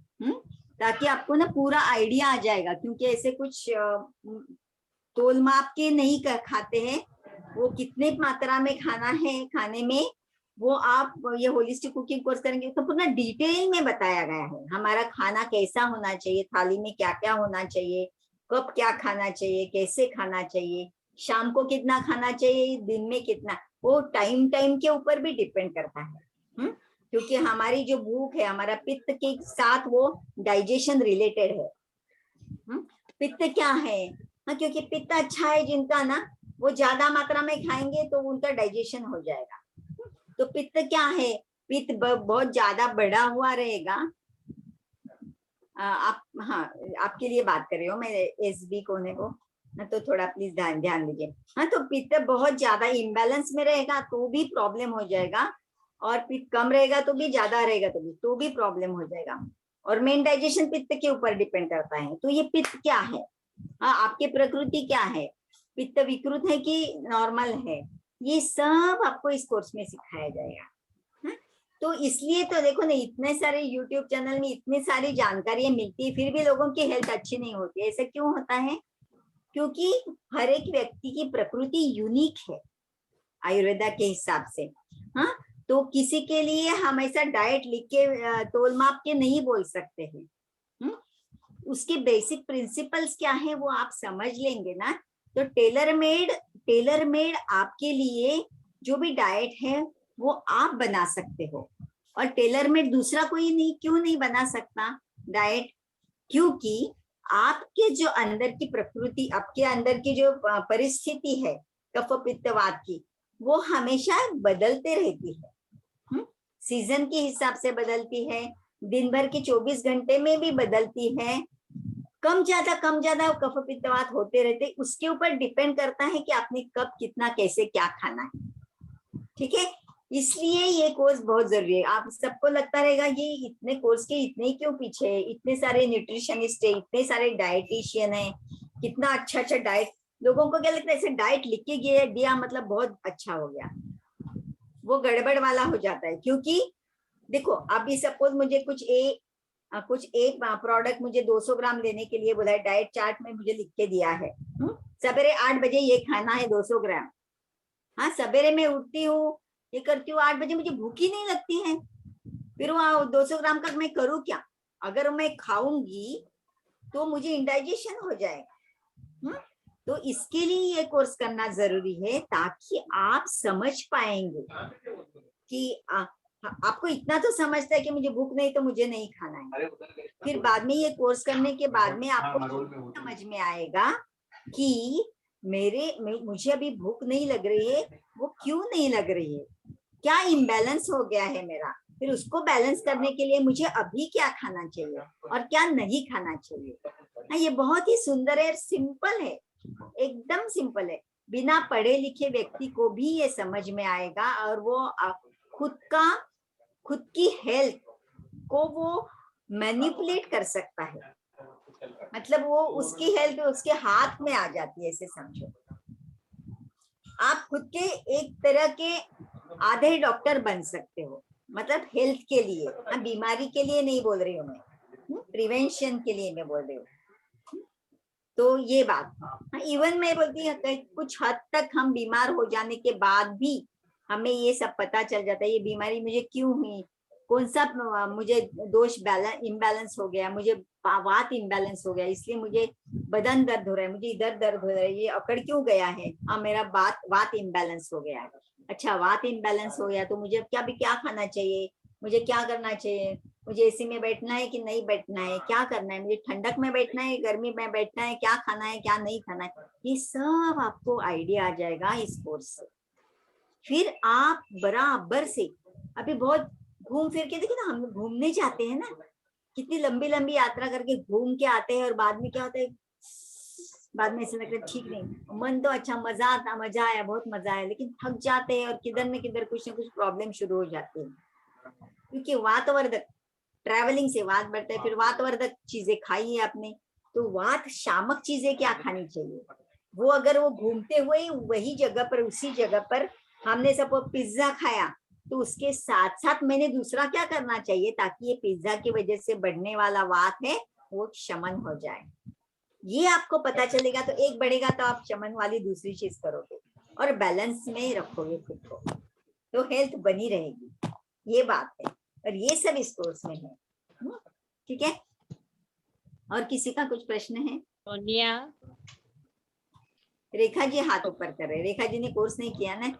ताकि आपको ना पूरा आइडिया आ जाएगा, क्योंकि ऐसे कुछ तोल माप के नहीं खाते हैं, वो कितने मात्रा में खाना है, खाने में वो आप ये होलिस्टिक कुकिंग कोर्स करेंगे तो पूरा डिटेल में बताया गया है, हमारा खाना कैसा होना चाहिए, थाली में क्या क्या होना चाहिए, कब क्या खाना चाहिए, कैसे खाना चाहिए, शाम को कितना खाना चाहिए, दिन में कितना, वो टाइम के ऊपर भी डिपेंड करता है, क्योंकि हमारी जो भूख है हमारा पित्त के साथ वो डाइजेशन रिलेटेड है। पित्त क्या है, क्योंकि पित्त अच्छा है जिनका ना, वो ज्यादा मात्रा में खाएंगे तो उनका डाइजेशन हो जाएगा। तो पित्त क्या है, पित्त बहुत ज्यादा बढ़ा हुआ रहेगा। आप, हाँ आपके लिए बात कर रही हो मैं, एसबी कोने को ना, तो थोड़ा प्लीज ध्यान दीजिए। हाँ, तो पित्त बहुत ज्यादा इम्बैलेंस में रहेगा तो भी प्रॉब्लम हो जाएगा, और पित्त कम रहेगा तो भी, ज्यादा रहेगा तो भी प्रॉब्लम हो जाएगा। और मेन डाइजेशन पित्त के ऊपर डिपेंड करता है। तो ये पित्त क्या है, हाँ आपकी प्रकृति क्या है, पित्त विकृत है कि नॉर्मल है, ये सब आपको इस कोर्स में सिखाया जाएगा। तो इसलिए तो देखो ना, इतने सारे यूट्यूब चैनल में इतनी सारी जानकारियां मिलती है, फिर भी लोगों की हेल्थ अच्छी नहीं होती। ऐसा क्यों होता है? क्योंकि हर एक व्यक्ति की प्रकृति यूनिक है आयुर्वेदा के हिसाब से। हाँ, तो किसी के लिए हम ऐसा डाइट लिख के तोल माप के नहीं बोल सकते हैं। उसके बेसिक प्रिंसिपल्स क्या है वो आप समझ लेंगे ना, तो टेलर मेड आपके लिए जो भी डाइट है वो आप बना सकते हो। और टेलर मेड दूसरा कोई नहीं, क्यों नहीं बना सकता डाइट? क्योंकि आपके जो अंदर की प्रकृति, आपके अंदर की जो परिस्थिति है कफ पित्त वात की, वो हमेशा बदलते रहती है, सीजन के हिसाब से बदलती है, दिन भर के 24 घंटे में भी बदलती है, कम ज्यादा कफ पित्त वात होते रहते, उसके ऊपर डिपेंड करता है कि आपने कब कितना कैसे क्या खाना है। ठीक है, इसलिए ये कोर्स बहुत जरूरी है। आप सबको लगता रहेगा ये इतने कोर्स के इतने क्यों पीछे है, इतने सारे न्यूट्रिशनिस्ट है, इतने सारे डाइटिशियन है, कितना अच्छा डाइट, लोगों को क्या लगता है ऐसे डाइट लिख के दिया मतलब बहुत अच्छा हो गया, वो गड़बड़ वाला हो जाता है। क्योंकि देखो अभी सपोज मुझे कुछ एक प्रोडक्ट मुझे 200 ग्राम लेने के लिए बोला है, डाइट चार्ट में मुझे लिख के दिया है, सवेरे 8 बजे ये खाना है 200 ग्राम। हाँ, सवेरे मैं उठती हूँ, ये करती हूँ, 8 बजे मुझे भूख ही नहीं लगती है, फिर वहाँ 200 ग्राम का मैं करूँ क्या? अगर मैं खाऊंगी तो मुझे इंडाइजेशन हो जाएगा। तो इसके लिए ये कोर्स करना जरूरी है, ताकि आप समझ पाएंगे कि आपको इतना तो समझता है कि मुझे भूख नहीं तो मुझे नहीं खाना है। फिर बाद में ये कोर्स करने के बाद में आपको समझ में आएगा कि मुझे अभी भूख नहीं लग रही है, वो क्यों नहीं लग रही है, क्या इम्बैलेंस हो गया है मेरा, फिर उसको बैलेंस करने के लिए मुझे अभी क्या खाना चाहिए और क्या नहीं खाना चाहिए। ये बहुत ही सुंदर है, सिंपल है, एकदम सिंपल है, बिना पढ़े लिखे व्यक्ति को भी ये समझ में आएगा, और वो खुद की हेल्थ को वो मैनिपुलेट कर सकता है, मतलब वो उसकी हेल्थ उसके हाथ में आ जाती है, ऐसे समझो। आप खुद के एक तरह के आधे डॉक्टर बन सकते हो, मतलब हेल्थ के लिए, बीमारी के लिए नहीं बोल रही हूँ मैं, प्रिवेंशन के लिए मैं बोल रही हूँ। तो ये बात, इवन मैं बोलती हूँ कुछ हद तक हम बीमार हो जाने के बाद भी हमें ये सब पता चल जाता है, ये बीमारी मुझे क्यों हुई, कौन सा मुझे दोष इम्बैलेंस हो गया, मुझे वात इम्बैलेंस हो गया, इसलिए मुझे बदन दर्द हो रहा है, मुझे इधर दर्द हो रहा है, ये अकड़ क्यों गया है, हाँ मेरा वात इम्बैलेंस हो गया है। अच्छा, वात इम्बैलेंस हो गया तो मुझे क्या खाना चाहिए, मुझे क्या करना चाहिए, मुझे एसी में बैठना है कि नहीं बैठना है, क्या करना है, मुझे ठंडक में बैठना है, गर्मी में बैठना है, क्या खाना है क्या नहीं खाना है, ये सब आपको आइडिया आ जाएगा इस कोर्स से। फिर आप बराबर से, अभी बहुत घूम फिर के देखिए ना, हम घूमने जाते हैं ना, कितनी लंबी लंबी यात्रा करके घूम के आते हैं, और बाद में क्या होता है, बाद में ऐसा लगता है ठीक नहीं, मन तो अच्छा, मजा आया, बहुत मजा आया, लेकिन थक जाते हैं और किधर न किधर कुछ न कुछ प्रॉब्लम शुरू हो जाती है। क्योंकि वातवर्धक ट्रैवलिंग से वात बढ़ता है। फिर वातवर्धक चीजें खाई है आपने, तो वात शामक चीजें क्या खानी चाहिए, वो अगर वो घूमते हुए वही जगह पर, उसी जगह पर हमने सब पिज्जा खाया, तो उसके साथ साथ मैंने दूसरा क्या करना चाहिए ताकि ये पिज्जा की वजह से बढ़ने वाला वात है वो शमन हो जाए। ये आपको पता चलेगा तो एक बढ़ेगा तो आप शमन वाली दूसरी चीज करोगे और बैलेंस में रखोगे खुद को, तो हेल्थ बनी रहेगी। ये बात है और ये सब इस कोर्स में है। ठीक है, और किसी का कुछ प्रश्न है? सोनिया, रेखा जी हाथ ऊपर कर रहे, रेखा जी ने कोर्स नहीं किया ना।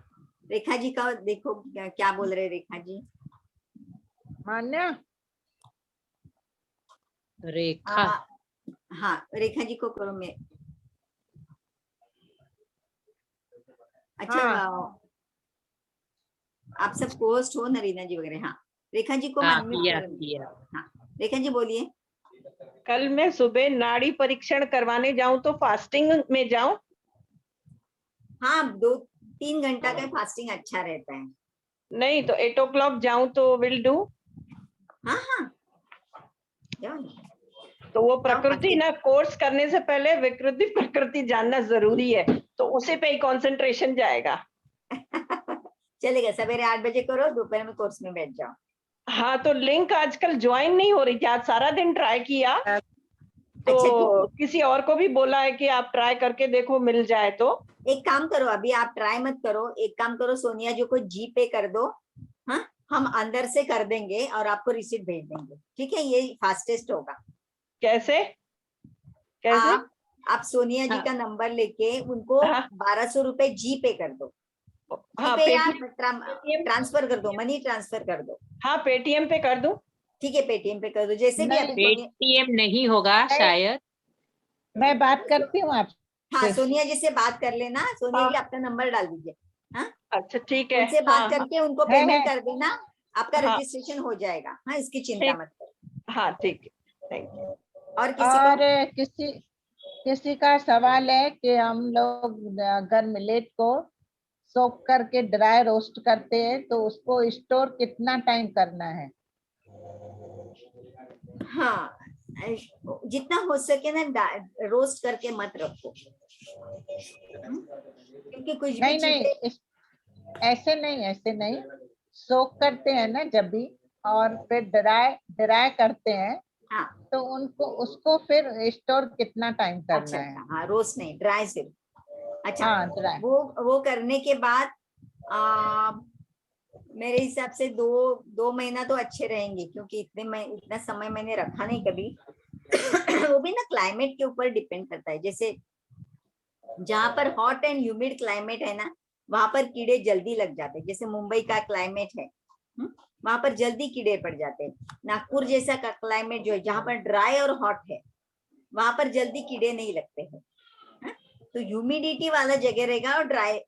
रेखा जी का देखो क्या बोल रहे रेखा जी। मान्या, रेखा, हाँ रेखा जी को करो। मैं अच्छा आप सब होस्ट हो नरीना जी वगैरह? हाँ रेखा जी को अनम्यूट करो। हाँ रेखा जी बोलिए। कल मैं सुबह नाड़ी परीक्षण करवाने जाऊं तो फास्टिंग में जाऊं? हाँ 2-3 घंटा का फास्टिंग अच्छा रहता है। नहीं तो 8 o'clock जाऊं तो विल डू? हाँ हाँ जाओ। तो वो प्रकृति ना, कोर्स करने से पहले विकृति प्रकृति जानना जरूरी है, तो उसी पे ही कंसंट्रेशन जाएगा। चलेगा, सवेरे 8 बजे करो, दोपहर में कोर्स में बैठ जाओ। हाँ तो लिंक आजकल ज्वाइन नहीं हो रही थी, आज सारा दिन ट्राई किया तो अच्छा, किसी और को भी बोला है कि आप ट्राई करके देखो मिल जाए तो। एक काम करो, अभी आप ट्राई मत करो, एक काम करो सोनिया जी को जी पे कर दो। हाँ हम अंदर से कर देंगे और आपको रिसीट भेज देंगे। ठीक है, ये फास्टेस्ट होगा। कैसे कैसे? आप सोनिया जी का नंबर लेके उनको 1200 रुपए जी पे कर दो। हाँ ट्रांसफर कर दो, मनी ट्रांसफर कर दो। हाँ पेटीएम पे कर दो। ठीक है पेटीएम पे कर दो, जैसे भी अभी पेटीएम नहीं होगा शायद। मैं बात करती हूँ आप। हाँ सोनिया जी से बात कर लेना। सोनिया जी आपका नंबर डाल दीजिए। हाँ अच्छा ठीक है, उनसे बात करके उनको पेमेंट कर देना, आपका हाँ, रजिस्ट्रेशन हो जाएगा। हाँ इसकी चिंता मत करो। हाँ ठीक है, थैंक यू। और किसी का सवाल है कि हम लोग अगर मिलेट को सोक करके ड्राई रोस्ट करते हैं तो उसको स्टोर कितना टाइम करना है? हाँ जितना हो सके ना रोस्ट करके मत रखो, क्योंकि कुछ नहीं भी नहीं ऐसे नहीं सोक करते हैं ना जब भी, और फिर ड्राई करते हैं। हाँ तो उनको उसको फिर स्टोर कितना टाइम करना है? हाँ रोस्ट नहीं, ड्राई सिर्फ। अच्छा हाँ ड्राई। वो करने के बाद मेरे हिसाब से 2 महीना तो अच्छे रहेंगे, क्योंकि इतना समय मैंने रखा नहीं कभी। वो भी ना क्लाइमेट के ऊपर डिपेंड करता है। जैसे जहाँ पर हॉट एंड ह्यूमिड क्लाइमेट है ना, वहां पर कीड़े जल्दी लग जाते हैं। जैसे मुंबई का क्लाइमेट है, वहां पर जल्दी कीड़े पड़ जाते हैं। नागपुर जैसा का क्लाइमेट जो है, जहाँ पर ड्राई और हॉट है, वहां पर जल्दी कीड़े नहीं लगते हैं। तो ह्यूमिडिटी वाला जगह रहेगा और ड्राई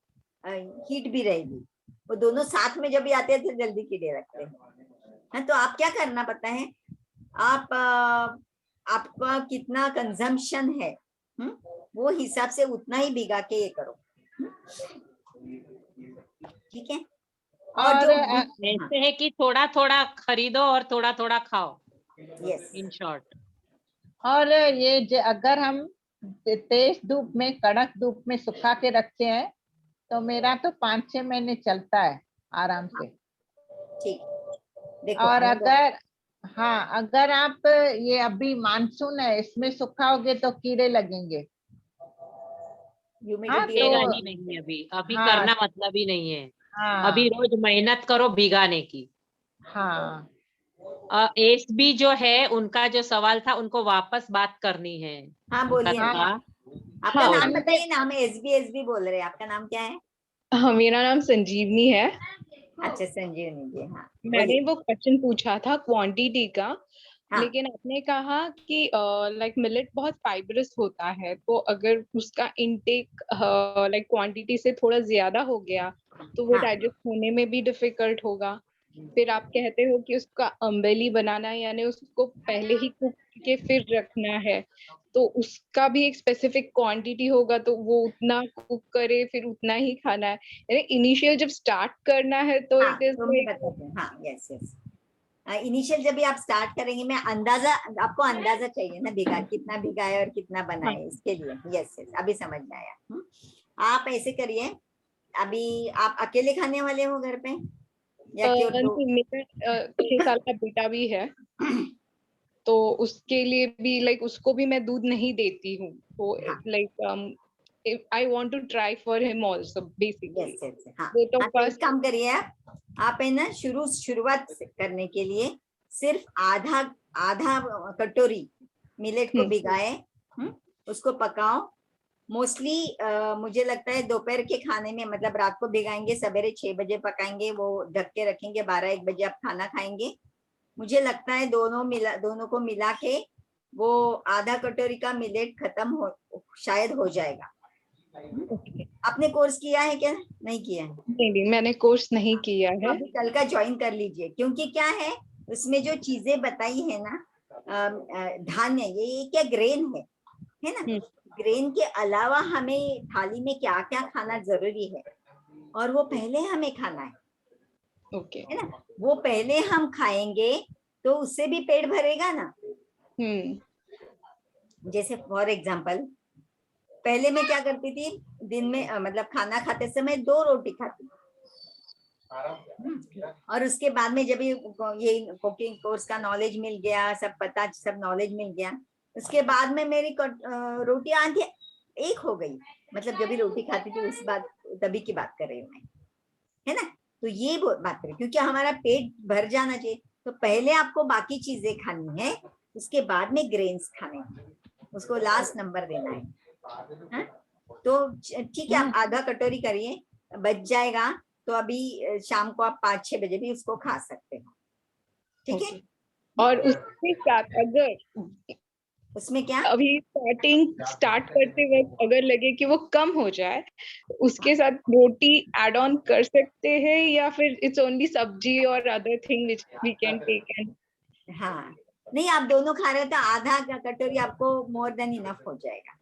हीट भी रहेगी, वो दोनों साथ में जब भी आते हैं तो जल्दी कीड़े लगते हैं। तो आप क्या करना पता है, आप आपका कितना कंजम्पशन है, वो हिसाब से उतना ही भिगा के ये करो। ठीक है, और जो ऐसे है कि थोड़ा थोड़ा खरीदो और थोड़ा थोड़ा खाओ। Yes in short. और ये अगर हम तेज धूप में, कड़क धूप में सुखा के रखते हैं तो मेरा तो 5-6 महीने चलता है आराम से। ठीक, देखो और अगर आप ये अभी मानसून है इसमें सुखाओगे तो कीड़े लगेंगे। ह्यूमिडिटी ही नहीं अभी करना मतलब ही नहीं है। हाँ, अभी रोज मेहनत करो भिगाने की। हाँ एसबी जो है उनका जो सवाल था उनको वापस बात करनी है। हाँ बोलिए। आपका नाम बताइए ना, हम एसबी बोल रहे हैं। आपका नाम क्या है? हाँ मेरा नाम संजीवनी है। अच्छा संजीवनी जी, हाँ मैंने वो क्वेश्चन पूछा था क्वांटिटी का। हाँ। लेकिन आपने कहा कि लाइक मिलेट बहुत फाइबरस होता है, तो अगर उसका इनटेक लाइक क्वांटिटी से थोड़ा ज्यादा हो गया तो वो डाइजेस्ट होने में भी डिफिकल्ट होगा। फिर आप कहते हो कि उसका अम्बेली बनाना है, यानी उसको पहले ही कुक के फिर रखना है, तो उसका भी एक स्पेसिफिक क्वांटिटी होगा, तो वो उतना कुक करे फिर उतना ही खाना है। यानी इनिशियल जब स्टार्ट करना है तो इट इज हाँ यस यस इनिशियल जब भी आप स्टार्ट करेंगे, मैं अंदाजा, आपको अंदाजा चाहिए ना भिगा कितना भिगाए और कितना बनाए, इसके लिए। यस यस, अभी समझ में आया। आप ऐसे करिए, अभी आप अकेले खाने वाले हो घर पे या मेरा 6 साल का बेटा भी है, तो उसके लिए भी लाइक उसको भी मैं दूध नहीं देती हूँ, तो like I want to try for him also basically. yes, yes, हाँ। तो एक काम करिए, आप है ना शुरुआत करने के लिए सिर्फ आधा कटोरी मिलेट को भिगाए, उसको पकाओ। मोस्टली मुझे लगता है दोपहर के खाने में, मतलब रात को भिगाएंगे, सवेरे 6 बजे पकाएंगे, वो ढक के रखेंगे, 12-1 बजे आप खाना खाएंगे। मुझे लगता है दोनों को मिला के वो आधा कटोरी का मिलेट खत्म शायद हो जाएगा। आपने कोर्स किया है क्या? नहीं किया है? नहीं, मैंने कोर्स नहीं किया है। अभी कल का ज्वाइन कर लीजिए, क्योंकि क्या है उसमें जो चीजें बताई है ना, धान्य, ये क्या ग्रेन है ना, ग्रेन के अलावा हमें थाली में क्या क्या खाना जरूरी है, और वो पहले हमें खाना है। ओके, है ना, वो पहले हम खाएंगे तो उससे भी पेट भरेगा ना। जैसे फॉर एग्जाम्पल, पहले मैं क्या करती थी, दिन में मतलब खाना खाते समय 2 रोटी खाती, और उसके बाद में जब ये कुकिंग कोर्स का नॉलेज मिल गया, सब नॉलेज मिल गया, उसके बाद में मेरी रोटी आधी 1 हो गई। मतलब जब भी रोटी खाती थी उस बात, तभी की बात कर रही हूँ मैं, है ना। तो ये बात करें, क्योंकि हमारा पेट भर जाना चाहिए, तो पहले आपको बाकी चीजें खानी है, उसके बाद में ग्रेन्स खाने हैं, उसको लास्ट नंबर देना है। हाँ? तो ठीक है, आप आधा कटोरी करिए, बच जाएगा तो अभी शाम को आप 5-6 बजे भी उसको खा सकते हो, ठीक है। और उसके साथ अगर उसमें क्या, अभी स्टार्ट करते वक्त अगर लगे कि वो कम हो जाए, उसके साथ रोटी ऐड ऑन कर सकते हैं, या फिर इट्स ओनली सब्जी और other thing which we can take? हाँ, नहीं, आप दोनों खा रहे हो तो आधा कटोरी आपको मोर देन इनफ हो जाएगा।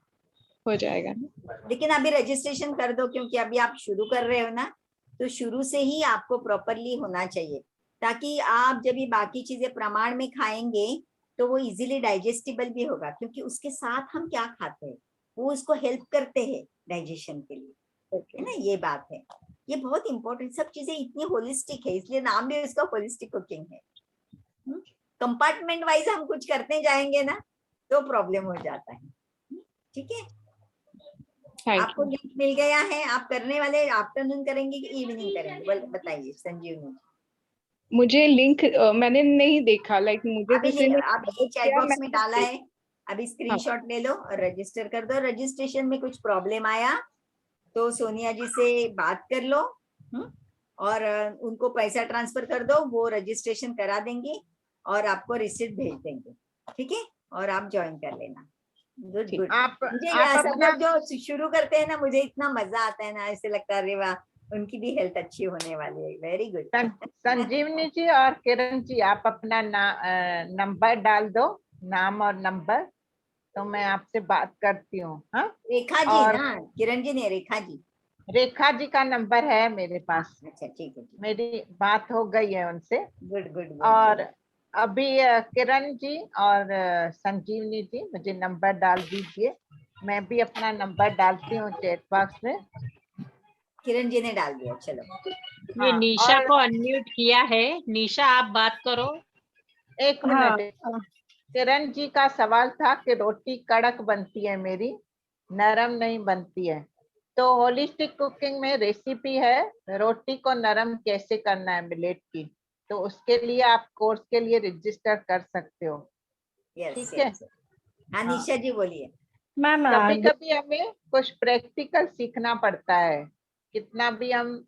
लेकिन अभी रजिस्ट्रेशन कर दो, क्योंकि अभी आप शुरू कर रहे हो ना, तो शुरू से ही आपको प्रॉपरली होना चाहिए, ताकि आप जब ये बाकी चीजें प्रमाण में खाएंगे तो वो इजीली डाइजेस्टिबल भी होगा, क्योंकि उसके साथ हम क्या खाते हैं वो उसको हेल्प करते हैं डाइजेशन के लिए, है ना। ये बात है, ये बहुत इंपॉर्टेंट, सब चीजें इतनी होलिस्टिक है, इसलिए नाम भी उसका होलिस्टिक कुकिंग है। कंपार्टमेंट वाइज हम कुछ करते जाएंगे ना तो प्रॉब्लम हो जाता है, ठीक है। आपको लिंक मिल गया है, आप करने वाले आफ्टरनून करेंगे कि इवनिंग करेंगे, बताइए संजीवनी। मुझे लिंक मैंने नहीं देखा, लाइक मुझे अभी चैट बॉक्स में डाला है, अभी स्क्रीनशॉट ले लो और रजिस्टर कर दो। रजिस्ट्रेशन में कुछ प्रॉब्लम आया तो सोनिया जी से बात कर लो, और उनको पैसा ट्रांसफर कर दो, वो रजिस्ट्रेशन करा देंगे और आपको रिसिप्ट भेज देंगे, ठीक है, और आप ज्वाइन कर लेना। Good good. मुझे सब लोग जो शुरू करते हैं ना, मुझे इतना मजा आता है ना, ऐसे लगता है अरे वाह, उनकी भी हेल्थ अच्छी होने वाली है। Very good. संजीवनी जी और किरण जी, आप अपना नंबर डाल दो, नाम और नंबर, तो मैं आपसे बात करती हूँ। हाँ, रेखा जी ना, किरण जी ने, रेखा जी का नंबर है मेरे पास। अच्छा, ठीक है, मेरी बात हो गई है उनसे। गुड। और अभी किरण जी और संजीवनी जी मुझे नंबर डाल दीजिए, मैं भी अपना नंबर डालती हूँ चैट बॉक्स में। किरण जी ने डाल दिया, चलो। ये निशा को अनम्यूट किया है, निशा आप बात करो। 1 मिनट। किरण जी का सवाल था कि रोटी कड़क बनती है मेरी, नरम नहीं बनती है, तो होलिस्टिक कुकिंग में रेसिपी है रोटी को नरम कैसे करना है मिलेट की, तो उसके लिए आप कोर्स के लिए रजिस्टर कर सकते हो। ठीक है। हाँ, निशा जी बोलिए। मैम, कभी कभी हमें कुछ प्रैक्टिकल सीखना पड़ता है, कितना भी हम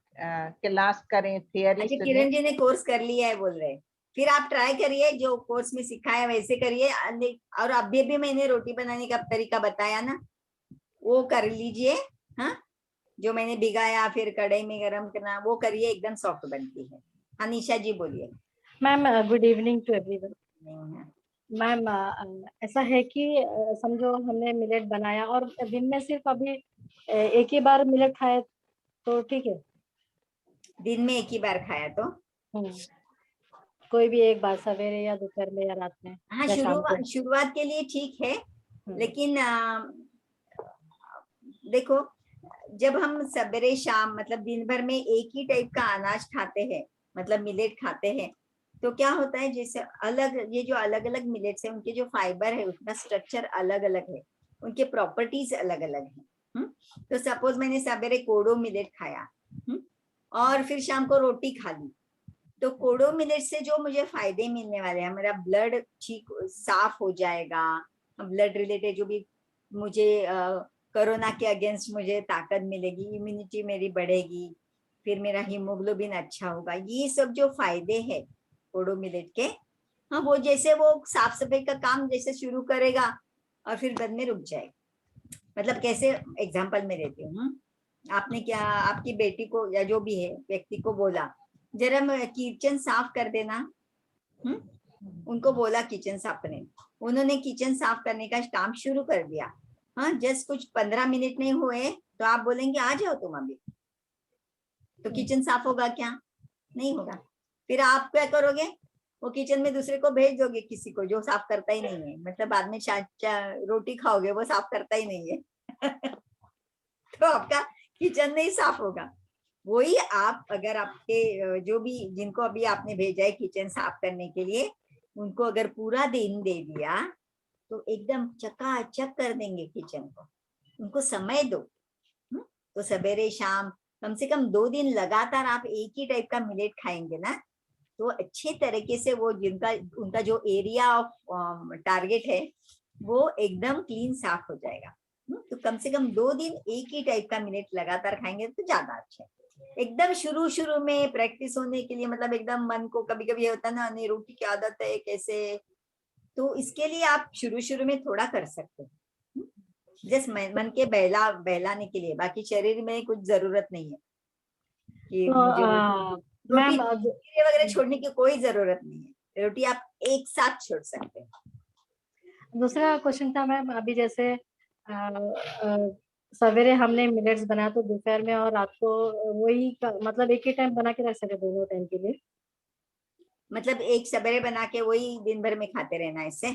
क्लास करें, थियरी। अच्छा, किरण जी ने कोर्स कर लिया है बोल रहे, फिर आप ट्राई करिए, जो कोर्स में सिखाया वैसे करिए, और अभी भी मैंने रोटी बनाने का तरीका बताया ना, वो कर लीजिए। हाँ, जो मैंने भिगाया फिर कढ़ाई में गरम करना, वो करिए, एकदम सॉफ्ट बनती है। हाँ, निशा जी बोलिए। Ma'am, good evening to everyone. Ma'am, ऐसा है कि समझो हमने मिलेट बनाया और दिन में सिर्फ अभी एक ही बार मिलेट खाए तो ठीक है? दिन में एक ही बार खाया तो कोई भी एक बार सवेरे या दोपहर में या रात में। हाँ, या शाम को। शुरुआत के लिए ठीक है, लेकिन देखो जब हम सवेरे शाम मतलब दिन भर में एक ही टाइप का अनाज खाते हैं, मतलब मिलेट खाते हैं, तो क्या होता है जैसे ये जो अलग अलग मिलेट्स है उनके जो फाइबर है उसका स्ट्रक्चर अलग अलग है, उनके प्रॉपर्टीज अलग अलग है। तो सपोज मैंने सवेरे कोडो मिलेट खाया और फिर शाम को रोटी खा ली, तो कोडो मिलेट से जो मुझे फायदे मिलने वाले हैं, मेरा ब्लड ठीक साफ हो जाएगा, ब्लड रिलेटेड जो भी मुझे कोरोना के अगेंस्ट मुझे ताकत मिलेगी, इम्यूनिटी मेरी बढ़ेगी, फिर मेरा हीमोग्लोबिन अच्छा होगा, ये सब जो फायदे हैं कोडो मिलेट के, हाँ वो जैसे वो साफ सफाई का काम जैसे शुरू करेगा और फिर बाद में रुक जाएगा। मतलब कैसे एग्जांपल में देती हूँ, आपने क्या आपकी बेटी को या जो भी है व्यक्ति को बोला जरा किचन साफ कर देना, उनको बोला किचन साफ करने, उन्होंने किचन साफ करने का काम शुरू कर दिया, हाँ जस्ट कुछ 15 मिनट नहीं हुए तो आप बोलेंगे आ जाओ तुम अभी, तो किचन साफ होगा क्या? नहीं होगा। फिर आप क्या करोगे, वो किचन में दूसरे को भेज दोगे किसी को जो साफ करता ही नहीं है, मतलब बाद में रोटी खाओगे वो साफ करता ही नहीं है तो आपका किचन नहीं साफ होगा। वही आप अगर आपके जो भी जिनको अभी आपने भेजा है किचन साफ करने के लिए, उनको अगर पूरा दिन दे दिया तो एकदम चकाचक कर देंगे किचन को, उनको समय दो। तो सवेरे शाम कम से कम 2 दिन लगातार आप एक ही टाइप का मिलेट खाएंगे ना, तो अच्छे तरीके से वो उनका जो एरिया ऑफ टारगेट है वो एकदम क्लीन साफ हो जाएगा। तो कम से कम 2 दिन एक ही टाइप का मिलेट लगातार खाएंगे तो ज्यादा अच्छा है। एकदम शुरू में प्रैक्टिस होने के लिए मतलब एकदम मन को कभी कभी होता है ना, नहीं रोटी की आदत है कैसे, तो इसके लिए आप शुरू में थोड़ा कर सकते हैं, जस्ट मन के बहलाने के लिए, बाकी शरीर में कुछ जरूरत नहीं है कि रोटी वगैरह छोड़ने की कोई जरूरत नहीं है, रोटी आप एक साथ छोड़ सकते हैं। दूसरा क्वेश्चन था मैम, अभी जैसे सवेरे हमने मिलेट्स बनाया तो दोपहर में और रात को वही मतलब एक ही टाइम बना के रख सकते दोनों टाइम के लिए, मतलब एक सवेरे बना के वही दिन भर में खाते रहना इससे?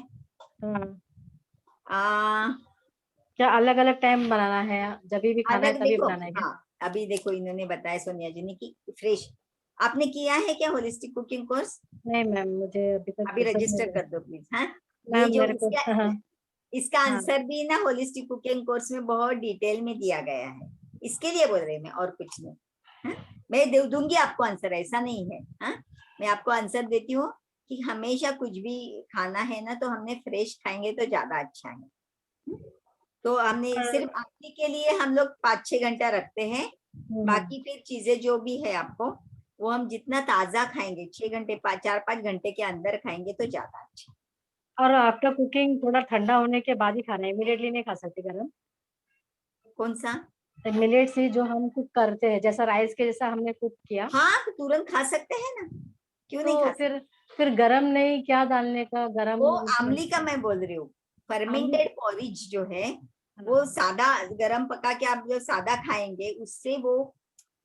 क्या अलग अलग टाइम बनाना है, जब भी खाना है तभी बनाना है? हाँ, अभी देखो इन्होंने बताया सोनिया जी ने कि फ्रेश, आपने किया है क्या होलिस्टिक कुकिंग कोर्स? नहीं मैम, मुझे अभी तक। अभी रजिस्टर कर दो प्लीज। हाँ, इसका आंसर भी ना होलिस्टिक कुकिंग कोर्स में बहुत डिटेल में दिया गया है, इसके लिए बोल रही मैं और कुछ नहीं। हाँ? मैं दूंगी आपको आंसर, ऐसा नहीं है। हाँ, मैं आपको आंसर देती हूँ कि हमेशा कुछ भी खाना है ना तो हमने फ्रेश खाएंगे तो ज्यादा अच्छा है। तो हमने सिर्फ आंटी के लिए हम लोग 5-6 घंटा रखते हैं, बाकी फिर चीजें जो भी है आपको वो हम जितना ताजा खाएंगे 6 घंटे 4-5 घंटे के अंदर खाएंगे तो ज्यादा अच्छा। और आफ्टर कुकिंग थोड़ा ठंडा होने के बाद ही खाना है, इमीडिएटली नहीं खा सकते गरम? कौन सा? मिलेट से जो हम कुक करते हैं, जैसा राइस के जैसा हमने कुक किया, हाँ तो तुरंत खा सकते हैं ना, क्यों नहीं खा सकते? फिर गरम नहीं क्या डालने का? गरम वो आमली का मैं बोल रही हूँ, फर्मेंटेड पॉरिज जो है वो सादा गरम पका के आप जो सादा खाएंगे उससे वो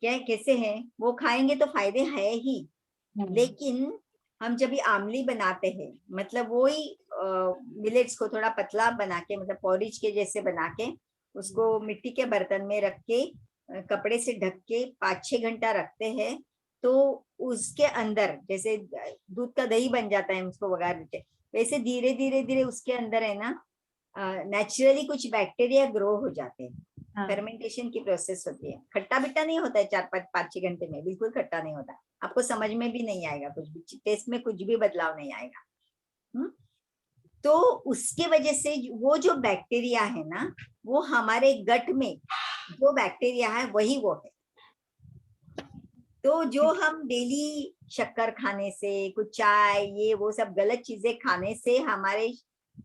क्या कैसे है वो खाएंगे तो फायदे है ही, लेकिन हम जब भी आमली बनाते हैं मतलब वही मिलेट्स को थोड़ा पतला बना के मतलब पॉरिज के जैसे बना के उसको मिट्टी के बर्तन में रख के कपड़े से ढक के 5-6 घंटा रखते हैं, तो उसके अंदर जैसे दूध का दही बन जाता है उसको वगार देते, वैसे धीरे धीरे उसके अंदर है ना नेचुरली कुछ बैक्टीरिया ग्रो हो जाते हैं। फर्मेंटेशन की प्रोसेस होती है, खट्टा बिट्टा नहीं होता है 4-5-6 घंटे में, बिल्कुल खट्टा नहीं होता, आपको समझ में भी नहीं आएगा, कुछ भी टेस्ट में कुछ भी बदलाव नहीं आएगा। तो उसके वजह से वो जो बैक्टीरिया है ना वो हमारे गट में जो बैक्टीरिया है वही वो है। तो जो हम डेली शक्कर खाने से कुछ चाय ये वो सब गलत चीजें खाने से हमारे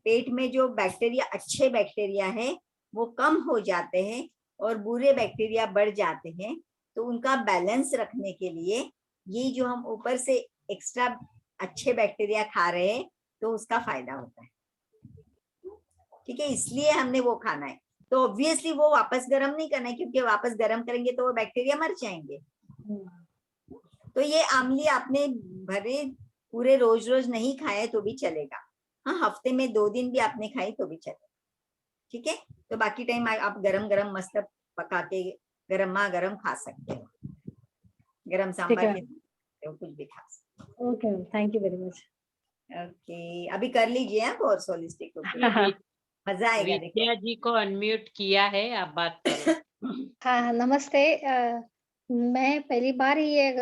पेट में जो बैक्टीरिया अच्छे बैक्टीरिया है वो कम हो जाते हैं और बुरे बैक्टीरिया बढ़ जाते हैं। तो उनका बैलेंस रखने के लिए ये जो हम ऊपर से एक्स्ट्रा अच्छे बैक्टीरिया खा रहे हैं तो उसका फायदा होता है। ठीक है, इसलिए हमने वो खाना है। तो ऑब्वियसली वो वापस गर्म नहीं करना है, क्योंकि वापस गर्म करेंगे तो वो बैक्टीरिया मर जाएंगे। तो ये आमली आपने भरे पूरे रोज रोज नहीं खाए तो भी चलेगा। हाँ, हफ्ते में 2 दिन भी आपने खाई तो भी चलेगा। ठीक है, तो बाकी टाइम आप गरम गरम मस्त पका के गरमा गरम खा सकते हो, गरम सांभर के साथ कुछ भी खा सकते हो। Okay, thank you very much. Okay, अभी कर लीजिए कोर्स होलिस्टिक कुकिंग, मजा आएगा। देखो विद्या जी को अनम्यूट किया है, आप बात करो। हाँ, नमस्ते। मैं पहली बार ही ये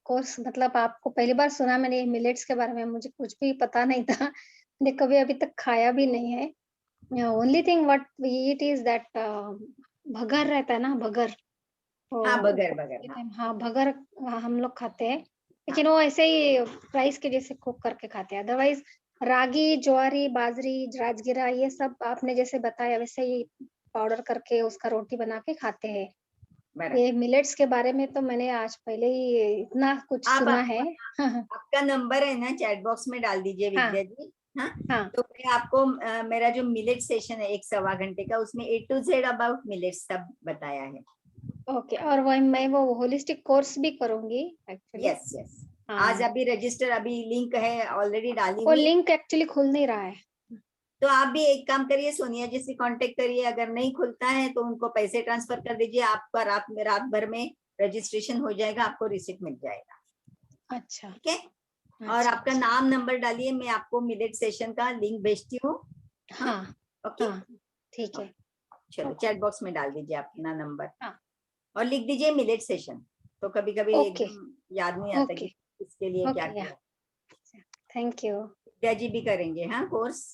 कोर्स, मतलब आपको पहली बार सुना मैंने मिलेट्स के बारे में, मुझे कुछ भी पता नहीं था, मैंने कभी अभी तक खाया भी नहीं है। Only thing what we eat is that भगर रहता है ना, भगर। हाँ, बगर बगर, हाँ भगर हम लोग खाते हैं, लेकिन वो ऐसे ही राइस के जैसे कुक करके खाते हैं। अदरवाइज रागी, ज्वारी, बाजरी, राजगिरा, ये सब आपने जैसे बताया वैसे ही पाउडर करके उसका रोटी बना के खाते हैं। ये मिलेट्स के बारे में तो मैंने आज पहले ही इतना कुछ सुना है। आपका नंबर है ना, चैट बॉक्स में डाल दीजिए विद्या जी। हाँ, तो मैं आपको मेरा जो मिलेट सेशन है 1-1.25 घंटे का, उसमें A to Z about millets सब बताया है। ओके, और वही मैं वो होलिस्टिक कोर्स भी करूंगी एक्चुअली। यस यस, आज अभी रजिस्टर, अभी लिंक है ऑलरेडी डाली वो हुई। लिंक एक्चुअली खुल नहीं रहा है, तो आप भी एक काम करिए, सोनिया जी से कांटेक्ट करिए, अगर नहीं खुलता है तो उनको पैसे ट्रांसफर कर दीजिए, आपका रात भर में रजिस्ट्रेशन हो जाएगा, आपको रिसिप्ट मिल जाएगा। अच्छा, ठीक है, और आपका नाम नंबर डालिए, मैं आपको मिलेट सेशन का लिंक भेजती हूँ। हाँ, ओके, ठीक है, चलो चैट बॉक्स में डाल दीजिए अपना नंबर। हाँ, और लिख दीजिए मिलेट सेशन, तो कभी कभी एकदम याद नहीं आता कि इसके लिए क्या किया। Thank you. विद्या जी भी करेंगे हाँ कोर्स।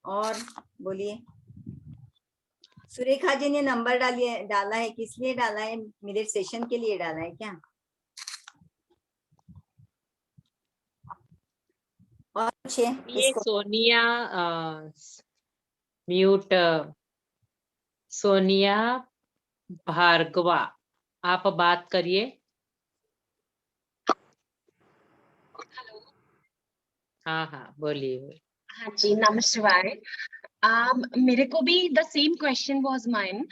और बोलिए, सुरेखा जी ने नंबर डाला है, किस लिए डाला है? मिलेट सेशन के लिए डाला है क्या? और ये सोनिया म्यूट, सोनिया भार्गवा, आप बात करिए। हेलो, हाँ बोलिए। हाँ जी, नमस्कार। मेरे को भी the same question was mine.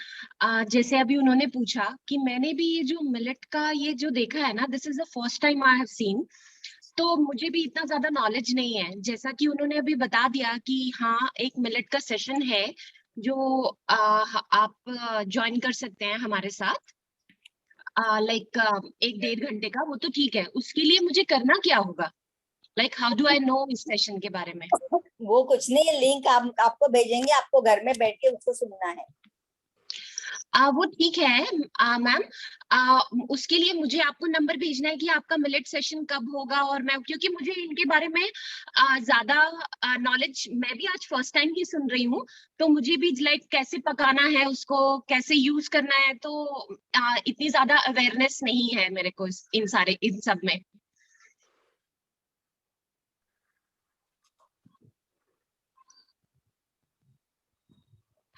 जैसे अभी उन्होंने पूछा कि मैंने भी ये जो मिलेट का ये जो देखा है ना, this is the first time I have seen, तो मुझे भी इतना ज्यादा नॉलेज नहीं है। जैसा कि उन्होंने अभी बता दिया कि हाँ एक मिलेट का सेशन है जो आप ज्वाइन कर सकते हैं हमारे साथ, लाइक 1-1.5 घंटे का, वो तो ठीक है। उसके लिए मुझे करना क्या होगा? Like how do I know इस सेशन के बारे में? वो कुछ नहीं है, लिंक आपको भेजेंगे, आपको घर में बैठ के उसको सुनना है। वो ठीक है मैम, उसके लिए मुझे आपको नंबर भेजना है कि आपका मिलेट सेशन कब होगा, और मैं, क्योंकि मुझे इनके बारे में ज्यादा नॉलेज, मैं भी आज फर्स्ट टाइम ही सुन रही हूँ, तो मुझे भी लाइक कैसे पकाना है, उसको कैसे यूज करना है, तो इतनी ज्यादा अवेयरनेस नहीं है मेरे को इन सब में।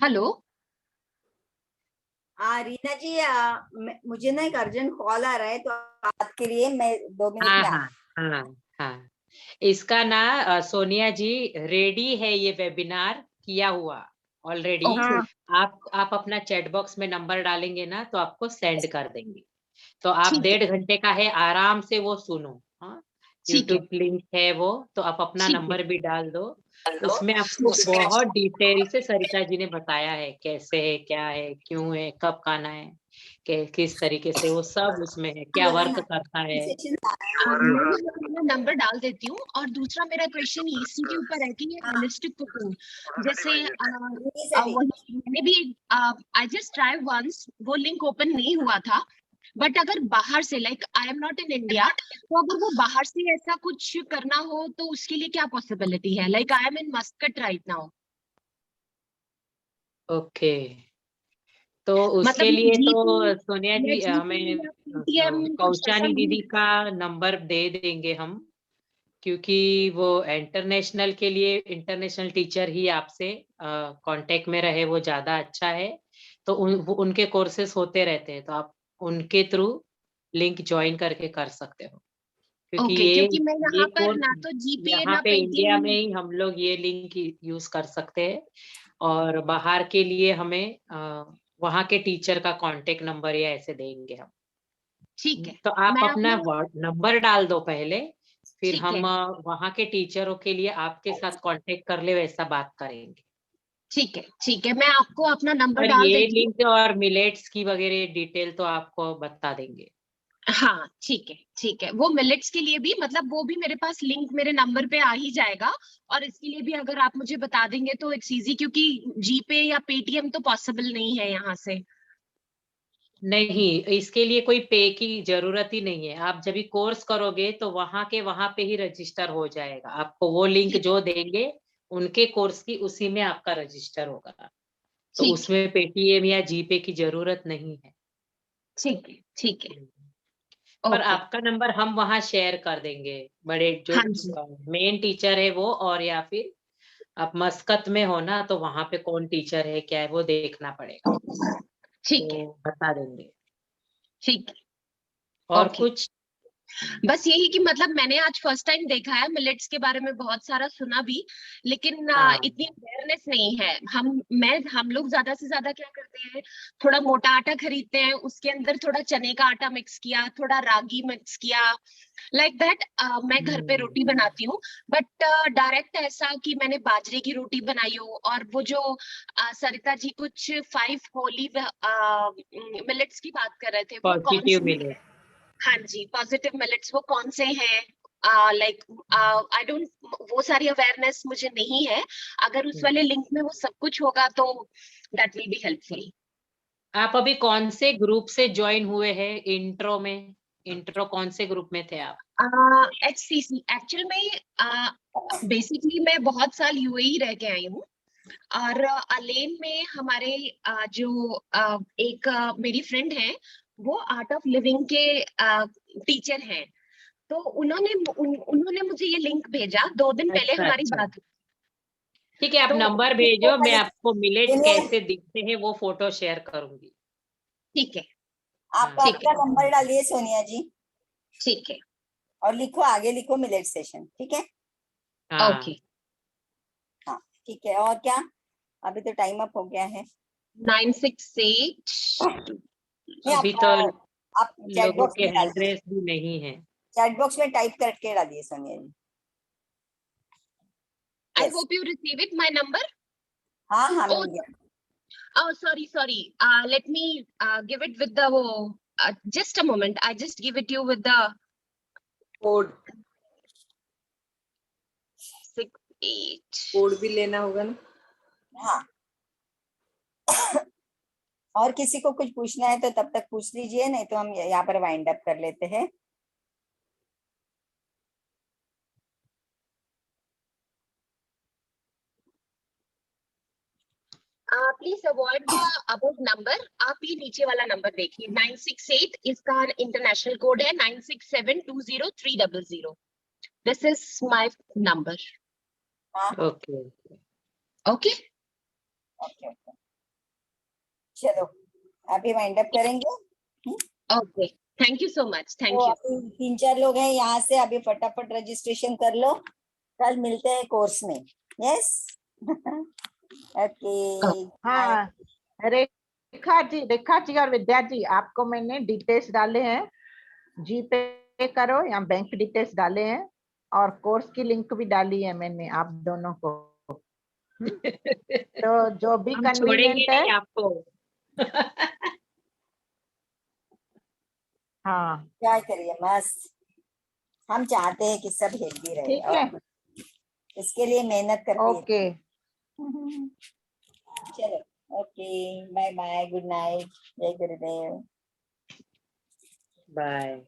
हेलो रीना जी, मुझे ना एक अर्जेंट कॉल आ रहा है, तो आपके लिए मैं 2 मिनट में हाँ, इसका ना सोनिया जी रेडी है, ये वेबिनार किया हुआ ऑलरेडी। आप अपना चैट बॉक्स में नंबर डालेंगे ना तो आपको सेंड कर देंगे, तो आप 1.5 घंटे का है, आराम से वो सुनो। हाँ, यूट्यूब लिंक है वो, तो आप अपना नंबर भी डाल दो, उसमें आपको बहुत डिटेल से सरिता जी ने बताया है कैसे है, क्या है, क्यों है, कब खाना है, किस तरीके से, वो सब उसमें है, क्या वर्क करता है। मैं नंबर डाल देती हूँ। और दूसरा मेरा क्वेश्चन इसी के ऊपर है कि ये होलिस्टिक कुकिंग, जैसे मैंने भी आई जस्ट ट्राई वंस, वो लिंक ओपन नहीं हुआ था, बट अगर बाहर से, like I am not in India, तो अगर वो बाहर से ऐसा कुछ करना हो तो उसके लिए क्या पॉसिबिलिटी है? Like I am in Muscat right now. Okay, तो उसके लिए तो सोनिया जी हमें कौशानी दीदी का नंबर दे देंगे हम, क्योंकि वो इंटरनेशनल के लिए इंटरनेशनल टीचर ही आपसे कांटेक्ट में रहे, वो ज्यादा अच्छा है। तो उनके कोर्सेस होते रहते हैं, तो आप उनके थ्रू लिंक ज्वाइन करके कर सकते हो, क्योंकि क्योंकि मैं यहाँ पर कोर्स ना तो जीपे यहाँ ना पे इंडिया में पेटीएम। ही हम लोग ये लिंक यूज कर सकते हैं, और बाहर के लिए हमें वहाँ के टीचर का कांटेक्ट नंबर या ऐसे देंगे हम। ठीक है। तो आप मैं अपना नंबर डाल दो पहले, फिर ठीक हम है। वहाँ के टीचरों के लिए आपके साथ कांटेक्ट कर ले, वैसा बात करेंगे। ठीक है, ठीक है, मैं आपको अपना नंबर और डाल ये देती हूँ। लिंक और मिलेट्स की वगैरह डिटेल तो आपको बता देंगे। हाँ ठीक है, ठीक है, वो मिलेट्स के लिए भी मतलब वो भी मेरे पास लिंक मेरे नंबर पे आ ही जाएगा। और इसके लिए भी अगर आप मुझे बता देंगे तो इट्स इजी, क्योंकि जीपे या पेटीएम तो पॉसिबल नहीं है यहाँ से। नहीं, इसके लिए कोई पे की जरूरत ही नहीं है। आप जब भी कोर्स करोगे तो वहां पे ही रजिस्टर हो जाएगा। आपको वो लिंक जो देंगे उनके कोर्स की, उसी में आपका रजिस्टर होगा। तो ठीक है, उसमें पेटीएम या जीपे की जरूरत नहीं है। ठीक है, ठीक है। पर ओके। आपका नंबर हम वहाँ शेयर कर देंगे, बड़े जो हाँ जी। मेन टीचर है वो, और या फिर आप मस्कत में हो ना, तो वहां पे कौन टीचर है क्या है वो देखना पड़ेगा, ठीक है, तो बता देंगे। ठीक है। और ओके। कुछ? बस यही कि मतलब मैंने आज फर्स्ट टाइम देखा है, मिलेट्स के बारे में बहुत सारा सुना भी, लेकिन हाँ, इतनी अवेयरनेस नहीं है। हम लोग ज्यादा से ज्यादा क्या करते हैं, थोड़ा मोटा आटा खरीदते हैं, उसके अंदर थोड़ा चने का आटा मिक्स किया, थोड़ा रागी मिक्स किया, लाइक दैट। मैं घर पे रोटी बनाती हूँ, बट डायरेक्ट ऐसा कि मैंने बाजरे की रोटी बनाई हो। और वो जो सरिता जी कुछ 5 होली मिलेट्स की बात कर रहे थे, वो कौन पॉजिटिव से मिले। हैं? हाँ जी, पॉजिटिव मिलेट्स वो कौन से हैं? लाइक आई डोंट, वो सारी अवेयरनेस मुझे नहीं है। अगर उस वाले लिंक में वो सब कुछ होगा तो दैट विल बी हेल्पफुल। आप अभी कौन से ग्रुप से ज्वाइन हुए हैं इंट्रो में? इंट्रो कौन से ग्रुप में थे आप? HCC एक्चुअल में बेसिकली मैं बहुत साल यूएई रह के आई हूँ। और अलेन में हमारे जो एक मेरी फ्रेंड है, वो आर्ट ऑफ लिविंग के टीचर हैं। तो उन्होंने मुझे ये लिंक भेजा 2 दिन पहले अच्छा हमारी अच्छा, बात हुई। ठीक है, आप तो नंबर इसको भेजो, मैं पहले आपको मिलेट्स सुनिए, कैसे दिखते हैं वो फोटो शेयर करूंगी। ठीक है, आप हाँ, ठीक आपका है, नंबर डालिए सोनिया जी, ठीक है। और लिखो, आगे लिखो मिलेट सेशन, ठीक है? ओके। हाँ, हाँ ठीक है। और क्या, अभी तो टाइम अप हो गया है। 968। नहीं, अभी तो आप चैट लोगों बॉक्स के में डालिए, एड्रेस भी नहीं है। चैट बॉक्स में टाइप करके डालिए Sonia ji. I yes, hope you receive it my number. हाँ हाँ Oh, मिल गया। oh, sorry. Let me give it with the just a moment. I just give it you with the code 68. Code भी लेना होगा ना। हाँ, और किसी को कुछ पूछना है तो तब तक पूछ लीजिए, नहीं तो हम यहाँ पर वाइंड अप कर लेते हैं। Please avoid the above number. आप ये नीचे वाला नंबर देखिए, 968 इसका इंटरनेशनल कोड है, 96720300। This is my number. Okay okay, okay, चलो अभी वाइंड अप करेंगे। Okay, thank you so much, thank तो यू। अभी 3-4 लोग हैं यहाँ से, अभी फटाफट रजिस्ट्रेशन कर लो, कल मिलते हैं कोर्स में। Yes okay. हाँ, रेखा जी और विद्या जी, आपको मैंने डिटेल्स डाले हैं, जीपे करो या बैंक डिटेल्स डाले हैं, और कोर्स की लिंक भी डाली है मैंने आप दोनों को। तो जो भी हम छोड़ेंगे कन्वीनियंट है। नहीं आपको। हाँ क्या करिए, मस्त, हम चाहते हैं कि सब हेल्दी रहे, ठीक है, और इसके लिए मेहनत करते हैं। ओके, चलो, okay, bye bye, good night, जय गुरुदेव। बाय।